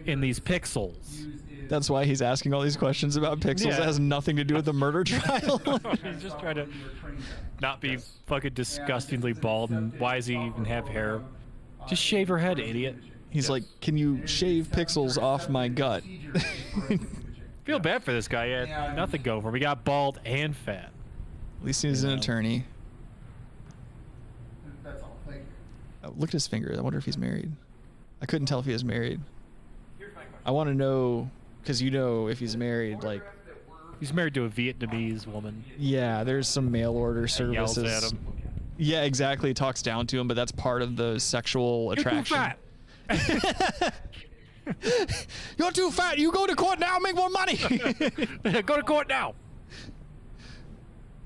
in these pixels? That's why he's asking all these questions about pixels. Yeah. That has nothing to do with the murder trial. He's just trying to not be fucking disgustingly bald. And why does he even have hair? Just shave your head, idiot. He's like, can you shave pixels off my gut? Feel bad for this guy. He had nothing going for him. He got bald and fat. At least he's an attorney. That's all. Thank you. Oh, look at his finger. I wonder if he's married. I couldn't tell if he was married. I want to know, because you know if he's married, like... He's married to a Vietnamese woman. Yeah, there's some mail order services. Yells at him. Yeah, exactly. Talks down to him, but that's part of the sexual attraction. You're too fat. You're too fat. You go to court now, make more money. Go to court now.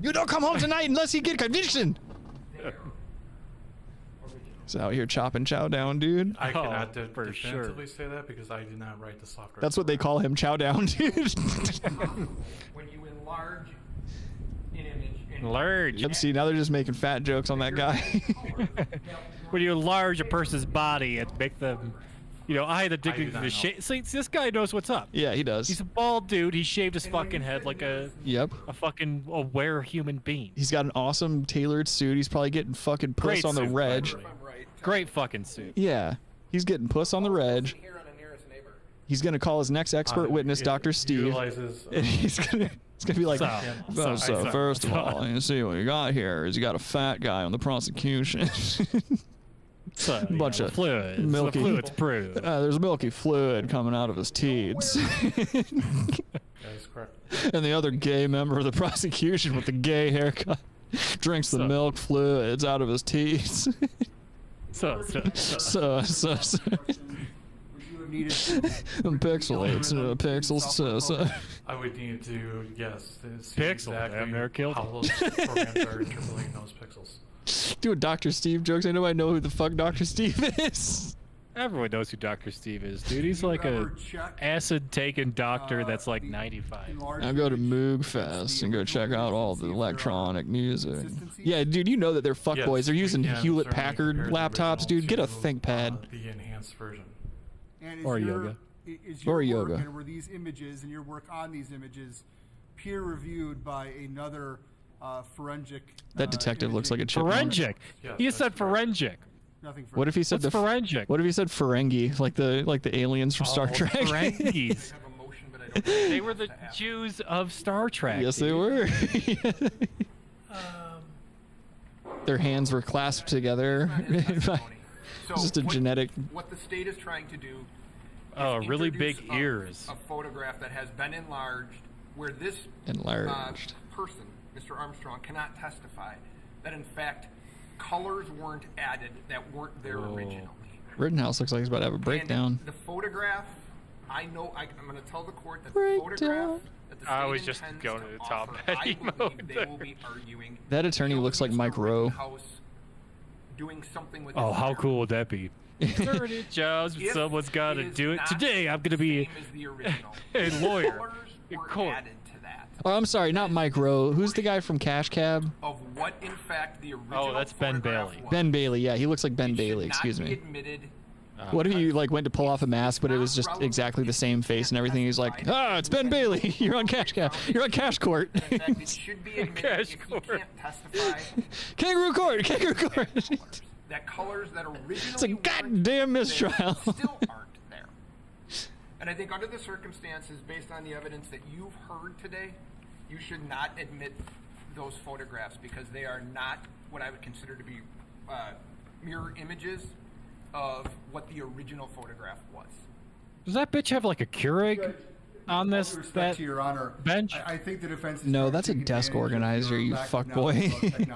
You don't come home tonight unless you get conviction. He's out here chopping Chow Down, dude. I cannot definitively say that because I did not write the software. That's what they call him, Chow Down, dude. When you enlarge an image. Enlarge. Yep, see, now they're just making fat jokes on that guy. When you enlarge a person's body and make them, I had the dignity to shave. See, this guy knows what's up. Yeah, he does. He's a bald dude. He shaved his fucking head like a fucking aware human being. He's got an awesome tailored suit. He's probably getting fucking puss Great on the suit, reg. Great fucking suit. Yeah, he's getting puss on the reg. He's gonna call his next expert witness, Dr. Steve, and he's gonna be like, so first of all, you see what you got here is you got a fat guy on the prosecution. Bunch of fluids. milky The fluids prove. There's milky fluid coming out of his teats. That's correct. And the other gay member of the prosecution with the gay haircut drinks the milk fluids out of his teats. Pixelates, pixels. I would need to, yes, see Pixel, exactly damn near killed how him. those programs are interpolating those pixels. Doing Dr. Steve jokes. I know who the fuck Dr. Steve is. Everyone knows who Dr. Steve is, dude. He's like a acid-taking doctor that's like 95. I'll go to Moogfest and go check out all the electronic music. Yeah, dude, you know that they're fuckboys. They're using Hewlett Packard laptops, dude. Get a ThinkPad. The enhanced version. Or yoga. Is Or your yoga. work, and were these images and your work on these images peer reviewed by another forensic? That detective looks like a chipmunk. Forensic. He said forensic. Nothing What if he said What's forensic? What if he said Ferengi, like the aliens from Star Trek? Ferengis. They were the Jews of Star Trek. Yes, they were. Their hands were clasped together. Just a genetic. What the state is trying to do. Oh, is really introduce big ears. A photograph that has been enlarged, where this person, Mr. Armstrong, cannot testify that in fact colors weren't added that weren't there originally. Rittenhouse looks like he's about to have a breakdown. And the photograph, I'm going to tell the court that the photograph that the state I was just intends going to the top offer, petty I believe mode they will be arguing That attorney looks like Mike Rowe. doing something with Oh, how cool would that be? 30 jobs, but someone's got to do it. Today, I'm going to be a lawyer in court. Oh, I'm sorry, not Mike Rowe. Who's the guy from Cash Cab? Of what in fact the original that's Ben Bailey. Ben Bailey, yeah, he looks like Ben Bailey. Excuse me. What if you went to pull off a mask, but it was just exactly the same face and everything? He's like, it's Ben Bailey. You're on Cash Cab. You're on Cash Court. Cash Court. Kangaroo Court. Kangaroo Court. That colors that originally It's a goddamn mistrial. still aren't there. And I think under the circumstances, based on the evidence that you've heard today, you should not admit those photographs because they are not what I would consider to be mirror images of what the original photograph was. Does that bitch have like a Keurig on this? With respect to your honor, bench? I think the defense. Is No, that's a desk organizer, you fuckboy.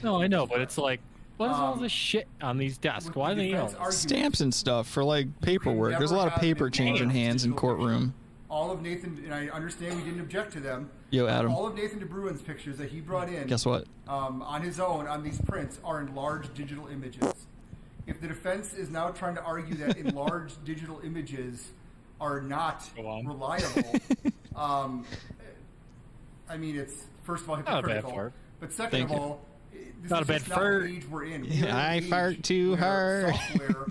No, I know, but it's like, what is all this shit on these desks? Why do they Stamps and stuff for like paperwork. There's a lot of paper changing hands in courtroom. All of Nathan, and I understand we didn't object to them. Yo, Adam. All of Nathan DeBruin's pictures that he brought in. Guess what? On his own, on these prints, are enlarged digital images. If the defense is now trying to argue that enlarged digital images are not reliable, I mean, it's first of all hypocritical. But second of all, this not is a bad just not fart. the age we're in. I fart too hard.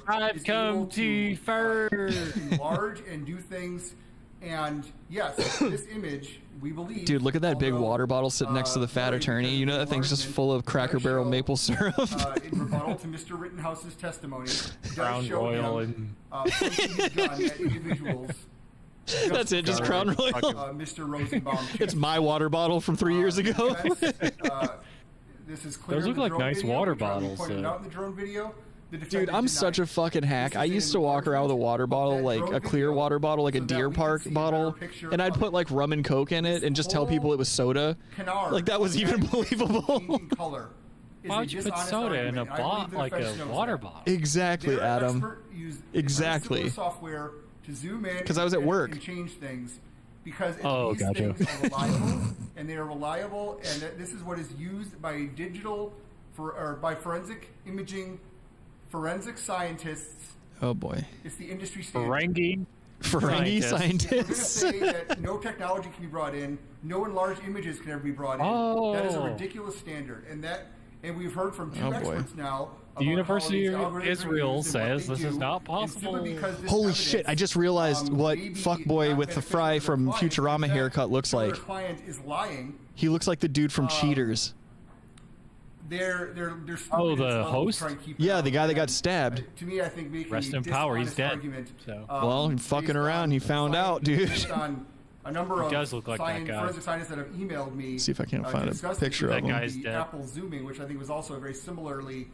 I've come to fart. Enlarge and do things. And yes, this image, we believe. Dude, look at that big water bottle sitting next to the fat attorney. You know that thing's just full of Cracker Barrel maple syrup. In rebuttal to Mr. Rittenhouse's testimony, Crown Royal and pointing his gun at individuals. That's it, just Crown Royal. Mr. Rosenbaum. It's my water bottle from 3 years ago. This is clear. Those look like nice water bottles. Out in the drone video. Dude, I'm such a fucking hack. I used to walk around with a water bottle, like a clear water bottle, like a Deer Park bottle, and I'd put like rum and Coke in it and just tell people it was soda. Like that was even believable. Why would you put soda in a like a water bottle? Exactly, Adam. Exactly. Software to zoom in because I was at work and change things because things are reliable and they are reliable, and that this is what is used by by forensic scientists. Oh boy. It's the industry standard. Ferengi scientists. We're going to say that no technology can be brought in, no enlarged images can ever be brought in. That is a ridiculous standard, and we've heard from two experts now. The University of Israel says this is not possible. Holy shit! I just realized what fuckboy with the Fry from Futurama haircut looks like. Client is lying. He looks like the dude from Cheaters. They're the host? Yeah, the guy that got stabbed. To me, I think making rest in power. He's dead. So. Well, fucking around, he found out, dude. Based on a number of does look like that guy. forensic scientists that have emailed me. See if I can find a picture of him. Guy's dead. Apple zooming, which I think was also very similarly.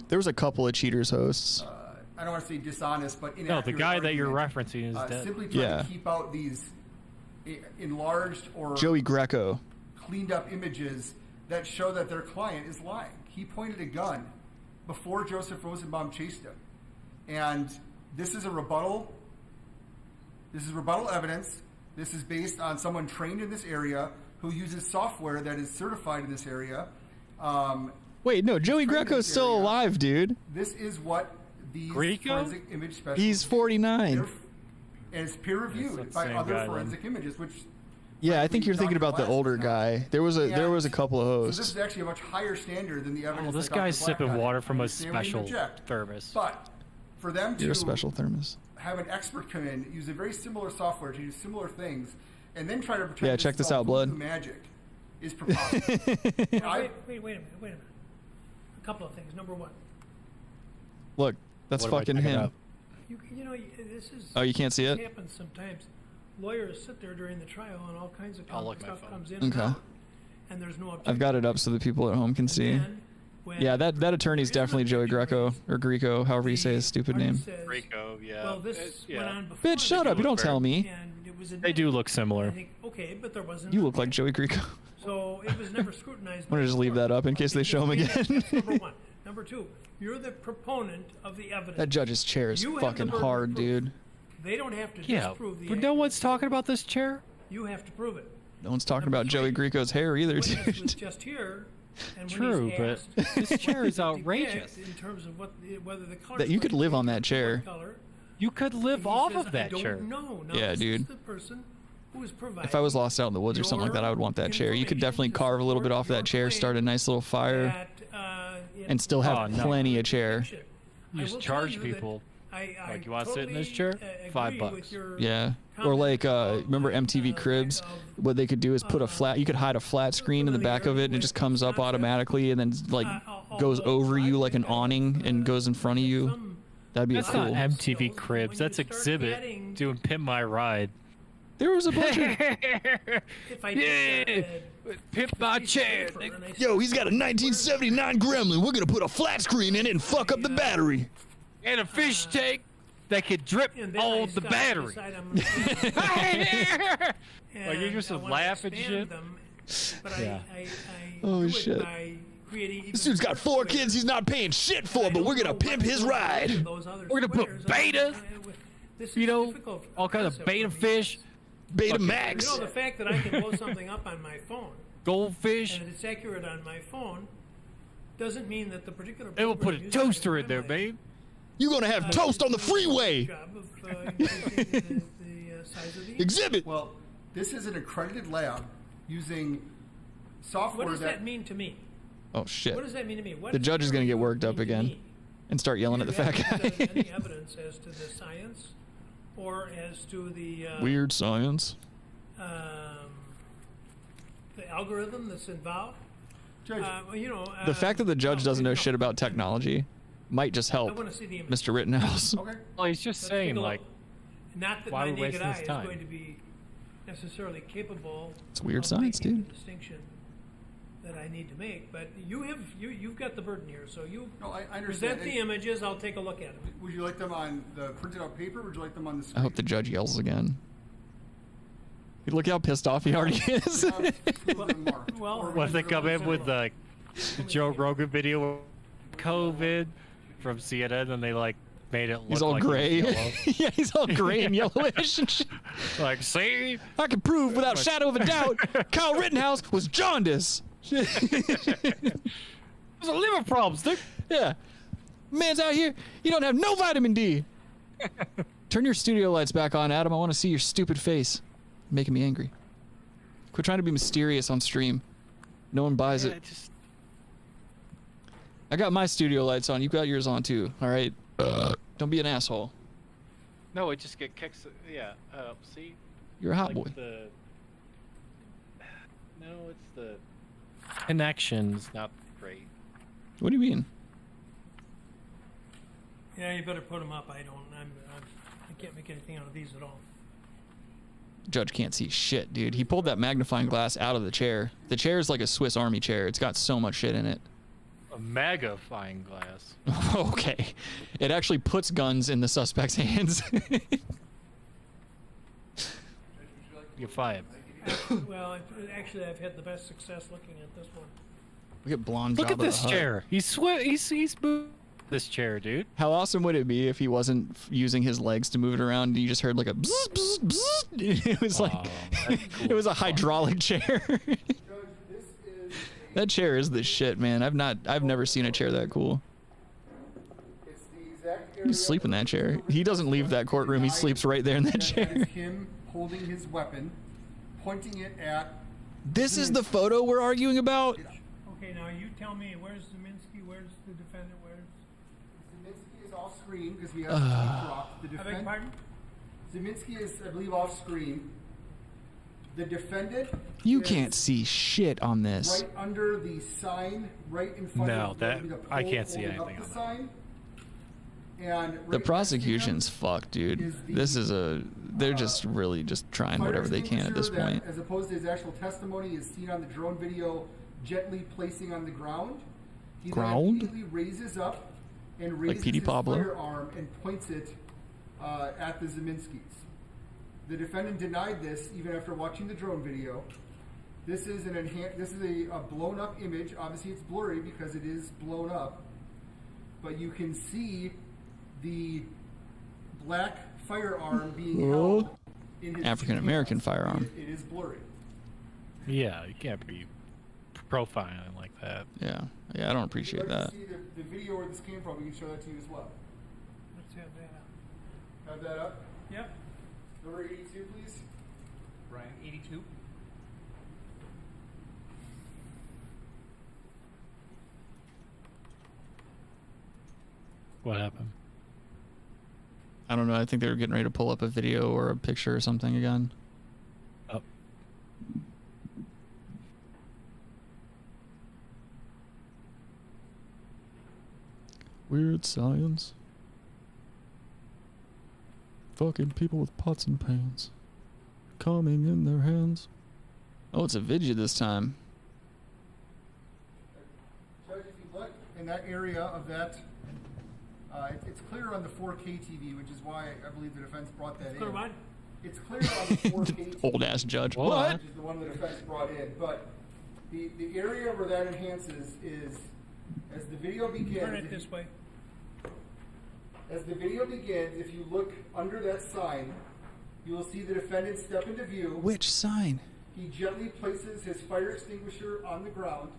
There was a couple of Cheaters hosts. I don't want to say dishonest, but inaccurate. No, the guy that you're argument, referencing is dead. Simply trying to keep out these enlarged or Joey Greco cleaned up images that show that their client is lying. He pointed a gun before Joseph Rosenbaum chased him. And this is a rebuttal. This is rebuttal evidence. This is based on someone trained in this area who uses software that is certified in this area. Wait, no, Joey Greco's still alive, dude. This is what these forensic image specialists... He's 49. And it's peer-reviewed by other forensic images, which... Yeah, I think you're thinking about the older guy. There was a couple of hosts. So this is actually a much higher standard than the evidence. Oh, this guy's sipping water from a special thermos. But for them You're a special thermos. Have an expert come in, use a very similar software to do similar things, and then try to pretend yeah, check this out, blood. Magic is preposterous. Wait a minute. A couple of things. Number one. Look, that's fucking him. You know, this is. Oh, you can't see it? This happens sometimes. Lawyers sit there during the trial and all kinds of stuff comes in. Okay. And there's no objection. I've got it up so the people at home can see. Yeah, that attorney's definitely Joey Greco, or Greco, however you say his stupid name. Greco, yeah. Well, this went on before. Bitch, shut up! You don't tell me. They do look similar. Okay, but there wasn't. You look like Joey Greco. So it was never scrutinized. I'm gonna just leave that up in case they show him again. That's number one. Number two, you're the proponent of the evidence. That judge's chair is fucking hard, dude. They don't have to disprove the but no one's talking about this chair. You have to prove it. No one's talking about Joey Greco's hair either, Witness was dude. just here. And True, when he's but asked this chair is to outrageous. depict in terms of whether the color That you could live on that chair. color, You could live off of that I chair. don't know. Now, Yeah, this dude. is the person who is providing If I was lost out in the woods or something like that, I would want that chair. You could definitely carve a little bit off that chair, start a nice little fire, and still have plenty of chair. You just charge people. Like, you want to sit in this chair? $5. Yeah. Or like, remember MTV Cribs? What they could do is put you could hide a flat screen in the back of it and it just comes up automatically and then like goes over you like an awning and goes in front of you. That'd be That's cool. not MTV Cribs. That's Exhibit doing Pimp My Ride. There was a bunch of... Pimp my chair. Yo, he's got a 1979 Gremlin. We're gonna put a flat screen in it and fuck up the battery. And a fish tank that could drip on the battery. Like you just laugh and shit. Yeah. Oh shit. This dude's got 4 kids he's not paying shit for, but we're gonna pimp his ride. We're gonna put beta, you know, all kinds of beta fish, beta max. You know, the fact that I can blow something up on my phone, goldfish, and it's accurate on my phone, doesn't mean that the particular. They will put a toaster in there, babe. You're gonna have toast on the freeway. Exhibit. Well, this is an accredited lab using software. What does that mean to me? Oh shit. What does that mean to me? The judge is gonna get worked up again and start yelling at the fat guy. Any evidence as to the science, or as to the weird science? The algorithm that's involved. Judge, the fact that the judge doesn't know shit about technology might just help Mr. Rittenhouse. Okay. Well, he's just saying, like, not that why my are we naked wasting eye his is time? going to be necessarily capable. It's weird of science, making dude. The distinction that I need to make, but you've got the burden here, so you I understand. present the images. I'll take a look at them. Would you like them on the printed out paper, or would you like them on the screen? I hope the judge yells again. Look how pissed off he already is. Well, what if they come in with the Joe Rogan video of COVID from CNN and they like made it look He's all like gray. It was yellow. Yeah, he's all gray and yellowish. And shit. Like, see? I can prove without shadow of a doubt Kyle Rittenhouse was jaundice. There's a liver problems, dude. Yeah. Man's out here. You don't have no vitamin D. Turn your studio lights back on, Adam. I want to see your stupid face. Making me angry. Quit trying to be mysterious on stream. No one buys it. I got my studio lights on. You got yours on too. All right. Don't be an asshole. No, it just kicks. Yeah. See? You're a hot like boy. No, it's the connection's not great. What do you mean? Yeah, you better put them up. I can't make anything out of these at all. Judge can't see shit, dude. He pulled that magnifying glass out of the chair. The chair is like a Swiss Army chair. It's got so much shit in it. A magnifying glass. Okay. It actually puts guns in the suspect's hands. You're fired. Well, actually, I've had the best success looking at this one. Look at blonde. Look Jabba at this the Hutt. chair. He's moved this chair, dude. How awesome would it be if he wasn't using his legs to move it around and you just heard like a bzz, bzz, bzz. It was like cool. it was a hydraulic chair. That chair is the shit, man. I've never seen a chair that cool. You sleep in that chair. He doesn't leave that courtroom. He sleeps right there in that chair. That is him holding his weapon, pointing it at. This is the photo we're arguing about? Okay, now you tell me, where's Zeminski? Where's the defendant? Where's... Zeminski is off screen because we have to drop. The I beg your pardon? Zeminski is, I believe, off screen. The defendant. You is can't see shit on this. right under the sign, right in front of the I pole can't see holding up anything the on that. sign. And The right prosecution's fucked, dude. This is they're just really just trying fire whatever they can at this extinguisher point. that, as opposed to his actual testimony, is seen on the drone video gently placing on the ground. He Ground? then immediately raises up and Like raises P.D. his Pablo? firearm and points it at the Zeminskis. The defendant denied this even after watching the drone video. This is a blown up image. Obviously, it's blurry because it is blown up, but you can see the black firearm being held in his African American hands. firearm. It is blurry. Yeah, you can't be profiling like that. Yeah, I don't appreciate If you'd like that. to see the video where this came from, we can show that to you as well. Let's have that up. Have that up? Yep. Number 82, please. Brian, 82. What happened? I don't know. I think they were getting ready to pull up a video or a picture or something again. Oh. Weird science. Fucking people with pots and pans. Coming in their hands. Oh, it's a video this time. Judge, if you look in that area of that, it's clear on the 4K TV, which is why I believe the defense brought that Clear in. what? It's clear on the 4K TV. Old ass judge. Which is the one the defense brought in. But the area where that enhances is as the video begins. Turn it this way. As the video begins, if you look under that sign, you will see the defendant step into view. Which sign? He gently places his fire extinguisher on the ground.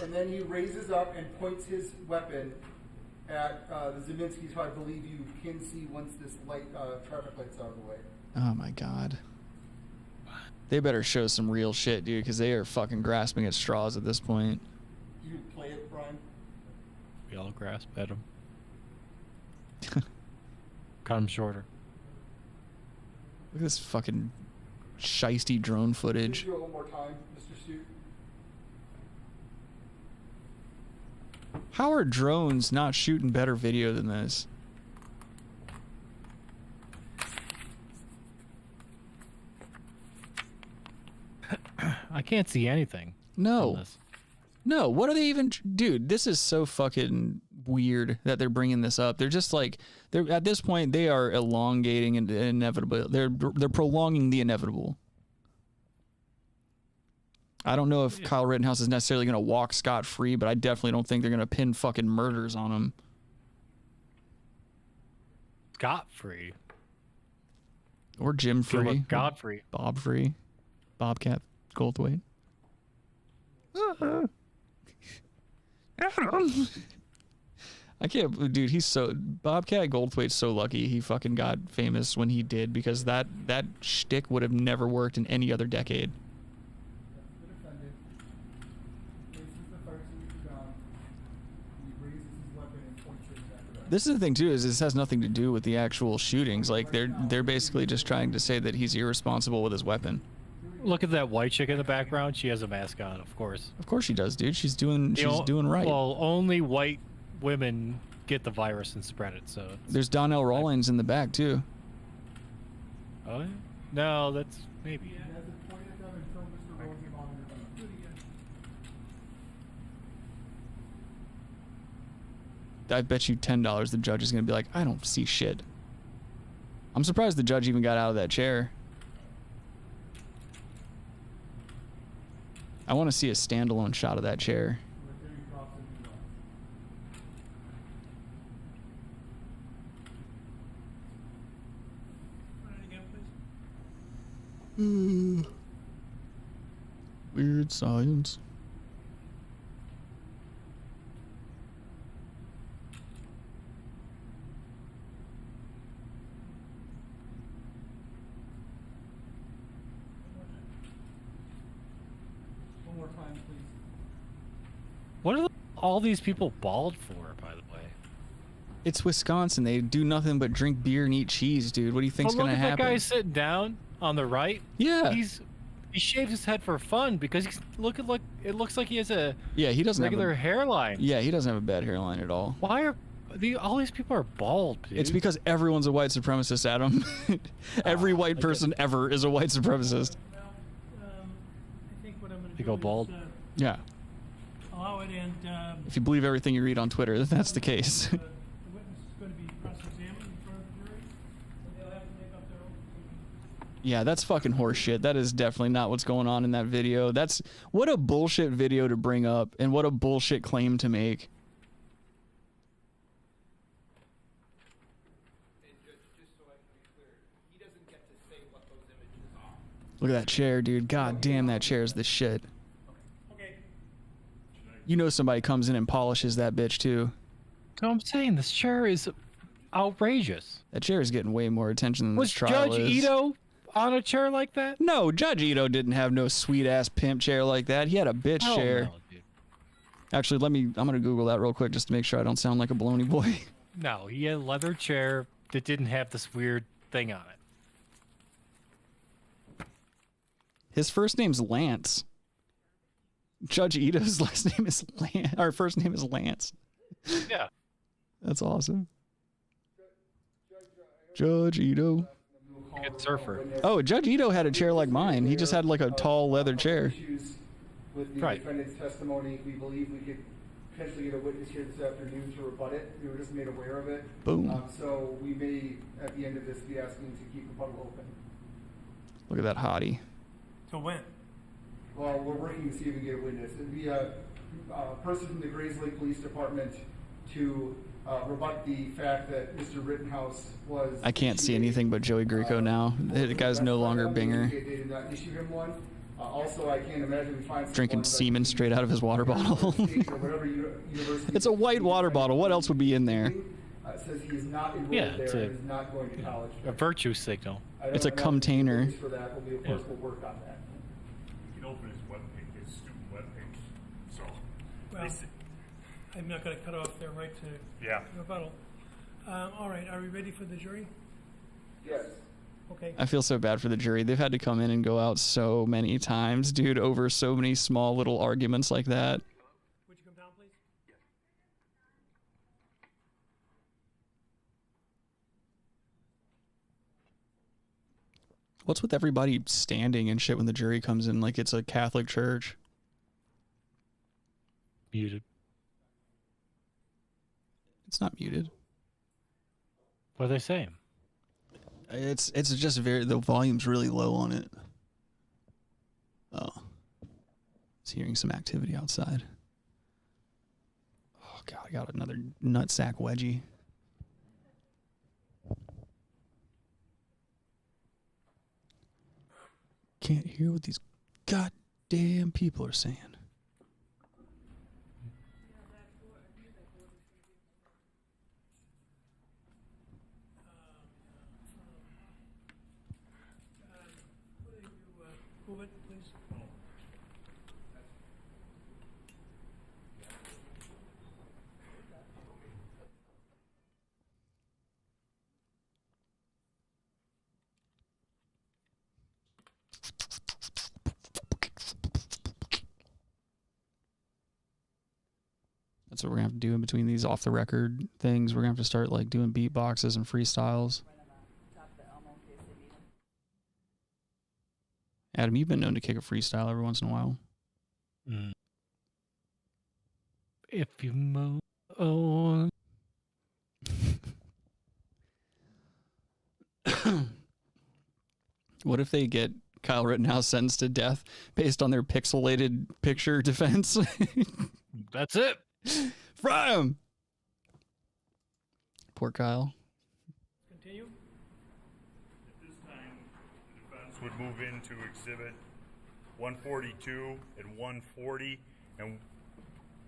And then he raises up and points his weapon at the Zeminskis, who I believe you can see once this traffic light's out of the way. Oh my god. They better show some real shit, dude, because they are fucking grasping at straws at this point. You play it, Brian? We all grasp at him. Cut him shorter. Look at this fucking shiesty drone footage. Do it one more time, Mr. Stute. How are drones not shooting better video than this? I can't see anything. No. No, what are they even... Dude, this is so fucking weird that they're bringing this up. They're just like... They're at this point, they are elongating and inevitable. They're prolonging the inevitable. I don't know if Kyle Rittenhouse is necessarily going to walk scot-free, but I definitely don't think they're going to pin fucking murders on him. Scot-free? Or Jim Free. Godfrey. Bob Free. Bobcat Goldthwait. I can't, dude, he's so, Bobcat Goldthwait's so lucky he fucking got famous when he did, because that shtick would have never worked in any other decade. This is the thing too, is this has nothing to do with the actual shootings. Like they're basically just trying to say that he's irresponsible with his weapon. Look at that white chick in the background. She has a mask on, of course. Of course she does, dude. She's doing right. Well, only white women get the virus and spread it, so there's Donnell Rawlings in the back too. Oh yeah? No, that's maybe. I bet you $10 the judge is going to be like, I don't see shit. I'm surprised the judge even got out of that chair. I want to see a standalone shot of that chair. Weird science. What are all these people bald for, by the way? It's Wisconsin. They do nothing but drink beer and eat cheese, dude. What do you think's going to happen? Look at that guy sitting down on the right. Yeah. He shaves his head for fun because it looks like he has a he doesn't regular have hairline. Yeah, he doesn't have a bad hairline at all. Why are all these people are bald, dude? It's because everyone's a white supremacist, Adam. Every white person ever is a white supremacist. I think what I'm going to They do go bald? is, Yeah. allow it, and If you believe everything you read on Twitter, that's the case. the witness is going to be cross-examined in front of the jury, and they'll have to make up their own decision. Yeah, that's fucking horseshit. That is definitely not what's going on in that video. That's what a bullshit video to bring up, and what a bullshit claim to make. Look at that chair, dude. God damn, that chair is the shit. You know somebody comes in and polishes that bitch too. So I'm saying this chair is outrageous. That chair is getting way more attention than Was this trial Judge is. Ito on a chair like that? No, Judge Ito didn't have no sweet ass pimp chair like that. He had a bitch Hell chair. no, dude. Actually, I'm gonna Google that real quick just to make sure I don't sound like a Bologna Boy. No, he had a leather chair that didn't have this weird thing on it. His first name's Lance. Judge Ito's last name is Lance. Our first name is Lance. Yeah. That's awesome. Judge Ito. Good surfer. Oh, Judge Ito had a chair like mine. He just had like a tall leather chair. With the Right. defendant's testimony, we believe we could potentially get a witness here this afternoon to rebut it. We were just made aware of it. Boom. So we may, at the end of this, be asking to keep rebuttal open. Look at that hottie. So when? Well, we're working to see if we can get a witness. It'd be a person from the Grays Lake Police Department to rebut the fact that Mr. Rittenhouse was... I can't see anything but Joey Greco now. The guy's no longer Binger. They did not issue him one. Also, I can't imagine we find Drinking semen straight out of his water bottle. It's a white water bottle. What else would be in there? Says he is not enrolled Yeah, there it's and is not going to college. a virtue signal. It's a container. For that, but we of course will work on that. You can open his webpage, his student webpage. So, Well, I'm not going to cut off their right to Yeah. rebuttal. All right, are we ready for the jury? Yes. Okay. I feel so bad for the jury. They've had to come in and go out so many times, dude, over so many small little arguments like that. Would you come down, please? What's with everybody standing and shit when the jury comes in like it's a Catholic church? Muted. It's not muted. What are they saying? It's just the volume's really low on it. Oh. Just hearing some activity outside. Oh God, I got another nutsack wedgie. Can't hear what these goddamn people are saying. Move it, please. That's what we're gonna have to do in between these off the record things. We're gonna have to start like doing beatboxes and freestyles. Adam, you've been known to kick a freestyle every once in a while. If you mow on. What if they get Kyle Rittenhouse sentenced to death based on their pixelated picture defense? That's it. Fry him. Poor Kyle. Continue. At this time, the defense would move into exhibit 142 and 140, and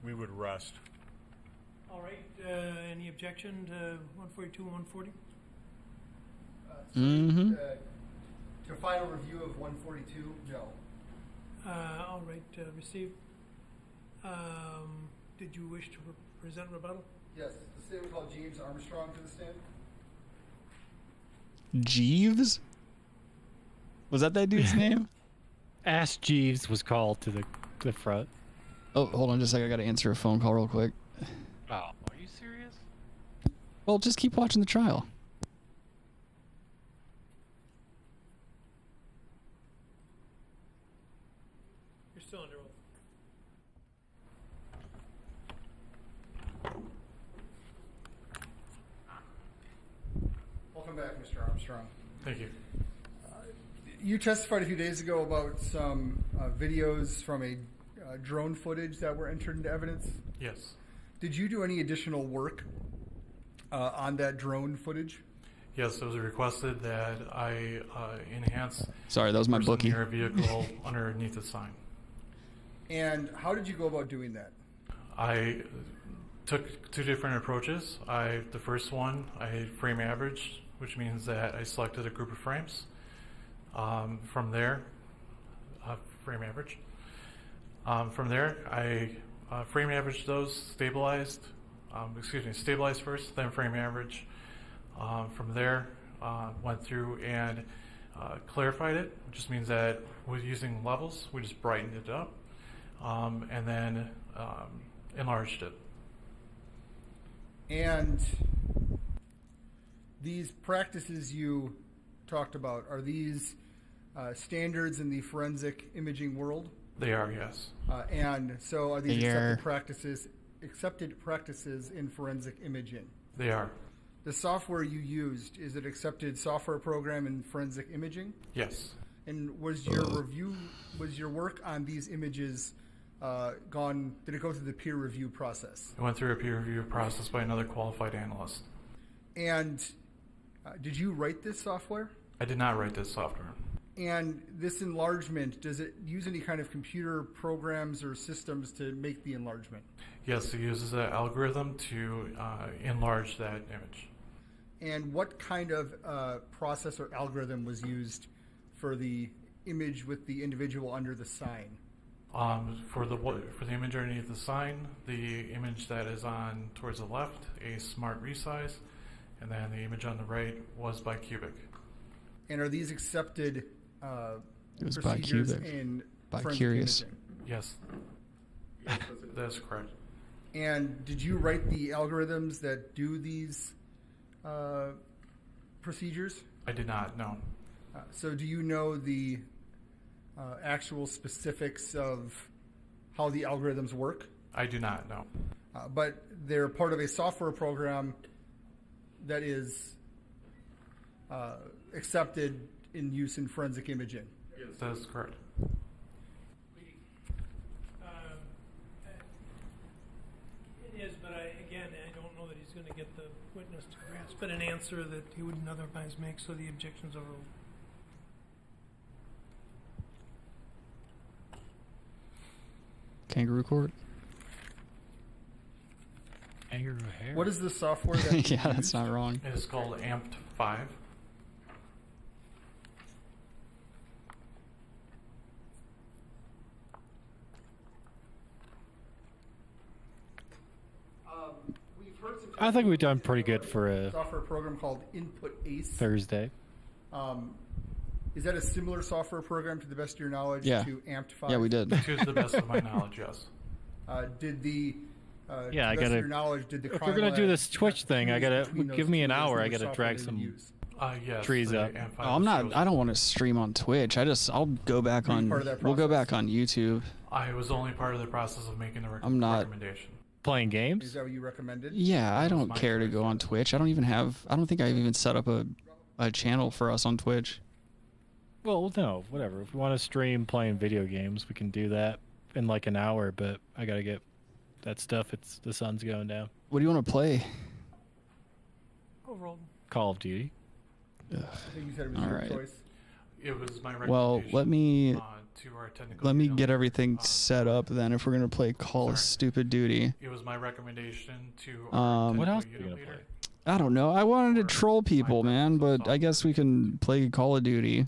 we would rest. All right. Any objection to 142 and 140? To final review of 142, no. All right. Received. Did you wish to present rebuttal? Yes. The state would call James Armstrong to the stand. Jeeves? Was that dude's name? Ask Jeeves was called to the front. Oh, hold on just a second. I got to answer a phone call real quick. Oh, are you serious? Well, just keep watching the trial. You're still under oath. Welcome back, Mr. Armstrong. Thank you. You testified a few days ago about some videos from a drone footage that were entered into evidence. Yes. Did you do any additional work on that drone footage? Yes, it was requested that I enhance. Sorry, that was my bookie. Near a vehicle underneath the sign. And how did you go about doing that? I took two different approaches. The first one, I frame averaged, which means that I selected a group of frames. From there, frame average. From there, I frame averaged those, stabilized first, then frame average. From there, went through and clarified it, which just means that with using levels, we just brightened it up, and then enlarged it. And these practices you talked about, are these standards in the forensic imaging world? They are, yes. And so are these accepted practices in forensic imaging? They are. The software you used, is it accepted software program in forensic imaging? Yes. And was your work on these images did it go through the peer review process? It went through a peer review process by another qualified analyst. And did you write this software? I did not write this software. And this enlargement, does it use any kind of computer programs or systems to make the enlargement? Yes, it uses an algorithm to enlarge that image. And what kind of process or algorithm was used for the image with the individual under the sign? For the image underneath the sign, the image that is on towards the left, a smart resize, and then the image on the right was bicubic. And are these accepted it was procedures bicubic. in forensic Bi-curious. imaging? Yes. That's correct. And did you write the algorithms that do these procedures? I did not, no. So do you know the actual specifics of how the algorithms work? I do not, no. But they're part of a software program that is accepted in use in forensic imaging. Yes, that is correct. get the witness to grasp an answer that he wouldn't otherwise make, so the objection's overruled. Kangaroo court. Kangaroo hair. What is the software that yeah, that's not wrong. It is called Amped 5. I think we've done pretty good for a software program called Input Ace. Thursday. Is that a similar software program, to the best of your knowledge, Yeah. to Amped 5? Yeah, we did. To the best of my knowledge, yes. Did the Yeah, I to the best gotta. of your knowledge, did the If crime we're gonna do lab this Twitch thing, I gotta between those give me two? an Is hour. there I a gotta software drag they would some use? Yes. trees the up. Amp 5 Oh, I'm not. shows- I don't want to stream on Twitch. I'll go back Are you on. part of that We'll go process? back on YouTube. I was only part of the process of making the I'm not- recommendation. Playing Is games. that what you recommended? Yeah, I don't my care to choice. go on Twitch. I don't think I've even set up a channel for us on Twitch. Well, no, whatever. If we want to stream playing video games, we can do that in like an hour. But I gotta get that stuff. The sun's going down. What do you want to play? Overruled. Call of Duty. I think you said it was All your right. choice. It was my Well, recommendation. let me to our technical let me detail get lead, everything set up then. If we're gonna play Call of Stupid Duty, It was my recommendation to What our else technical are you unit gonna leader. I don't know. I wanted to troll people, man, but I guess we can play Call of Duty.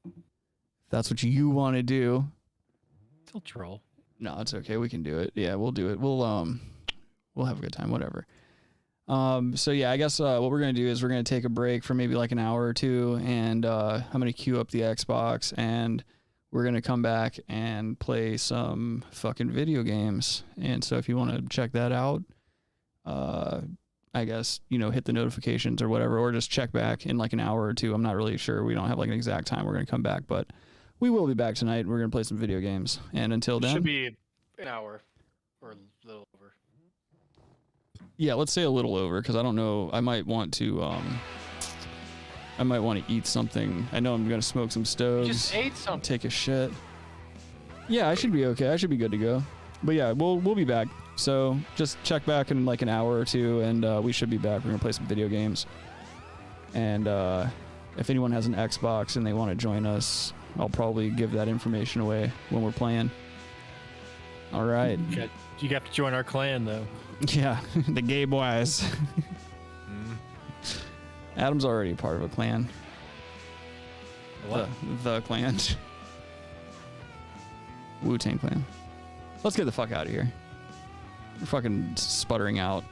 If that's what you want to do. Still troll. No, it's okay. We can do it. Yeah, we'll do it. We'll have a good time. Whatever. So yeah, I guess what we're gonna do is we're gonna take a break for maybe like an hour or two, and I'm gonna queue up the Xbox, and we're gonna come back and play some fucking video games. And so if you want to check that out, I guess hit the notifications or whatever, or just check back in like an hour or two. I'm not really sure. We don't have like an exact time we're gonna come back, but we will be back tonight. We're gonna play some video games, and until then, Should be an hour or a little over. yeah, let's say a little over, because I don't know. I might want to eat something. I know I'm gonna smoke some stoves. Just ate something. Take a shit. Yeah, I should be okay. I should be good to go. But yeah, we'll be back. So just check back in like an hour or two, and we should be back. We're gonna play some video games. And if anyone has an Xbox and they want to join us, I'll probably give that information away when we're playing. All right. You have to join our clan though. Yeah, the gay boys. Adam's already part of a clan. What? The clan. Wu-Tang clan. Let's get the fuck out of here. We're fucking sputtering out.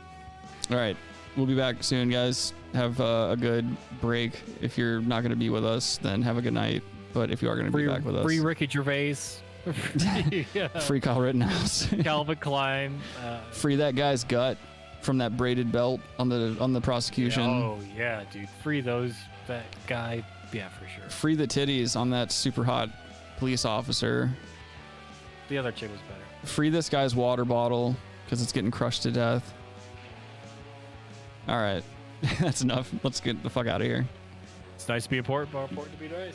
All right, we'll be back soon, guys. Have a good break. If you're not going to be with us, then have a good night. But if you are going to be back with us, Free Ricky Gervais. free Kyle Rittenhouse. Calvin Klein. Free that guy's gut from that braided belt on the prosecution. Oh yeah, dude. Free that guy. Yeah, for sure. Free the titties on that super hot police officer. The other chick was better. Free this guy's water bottle because it's getting crushed to death. All right, that's enough. Let's get the fuck out of here. It's nice to be important, more important to be nice.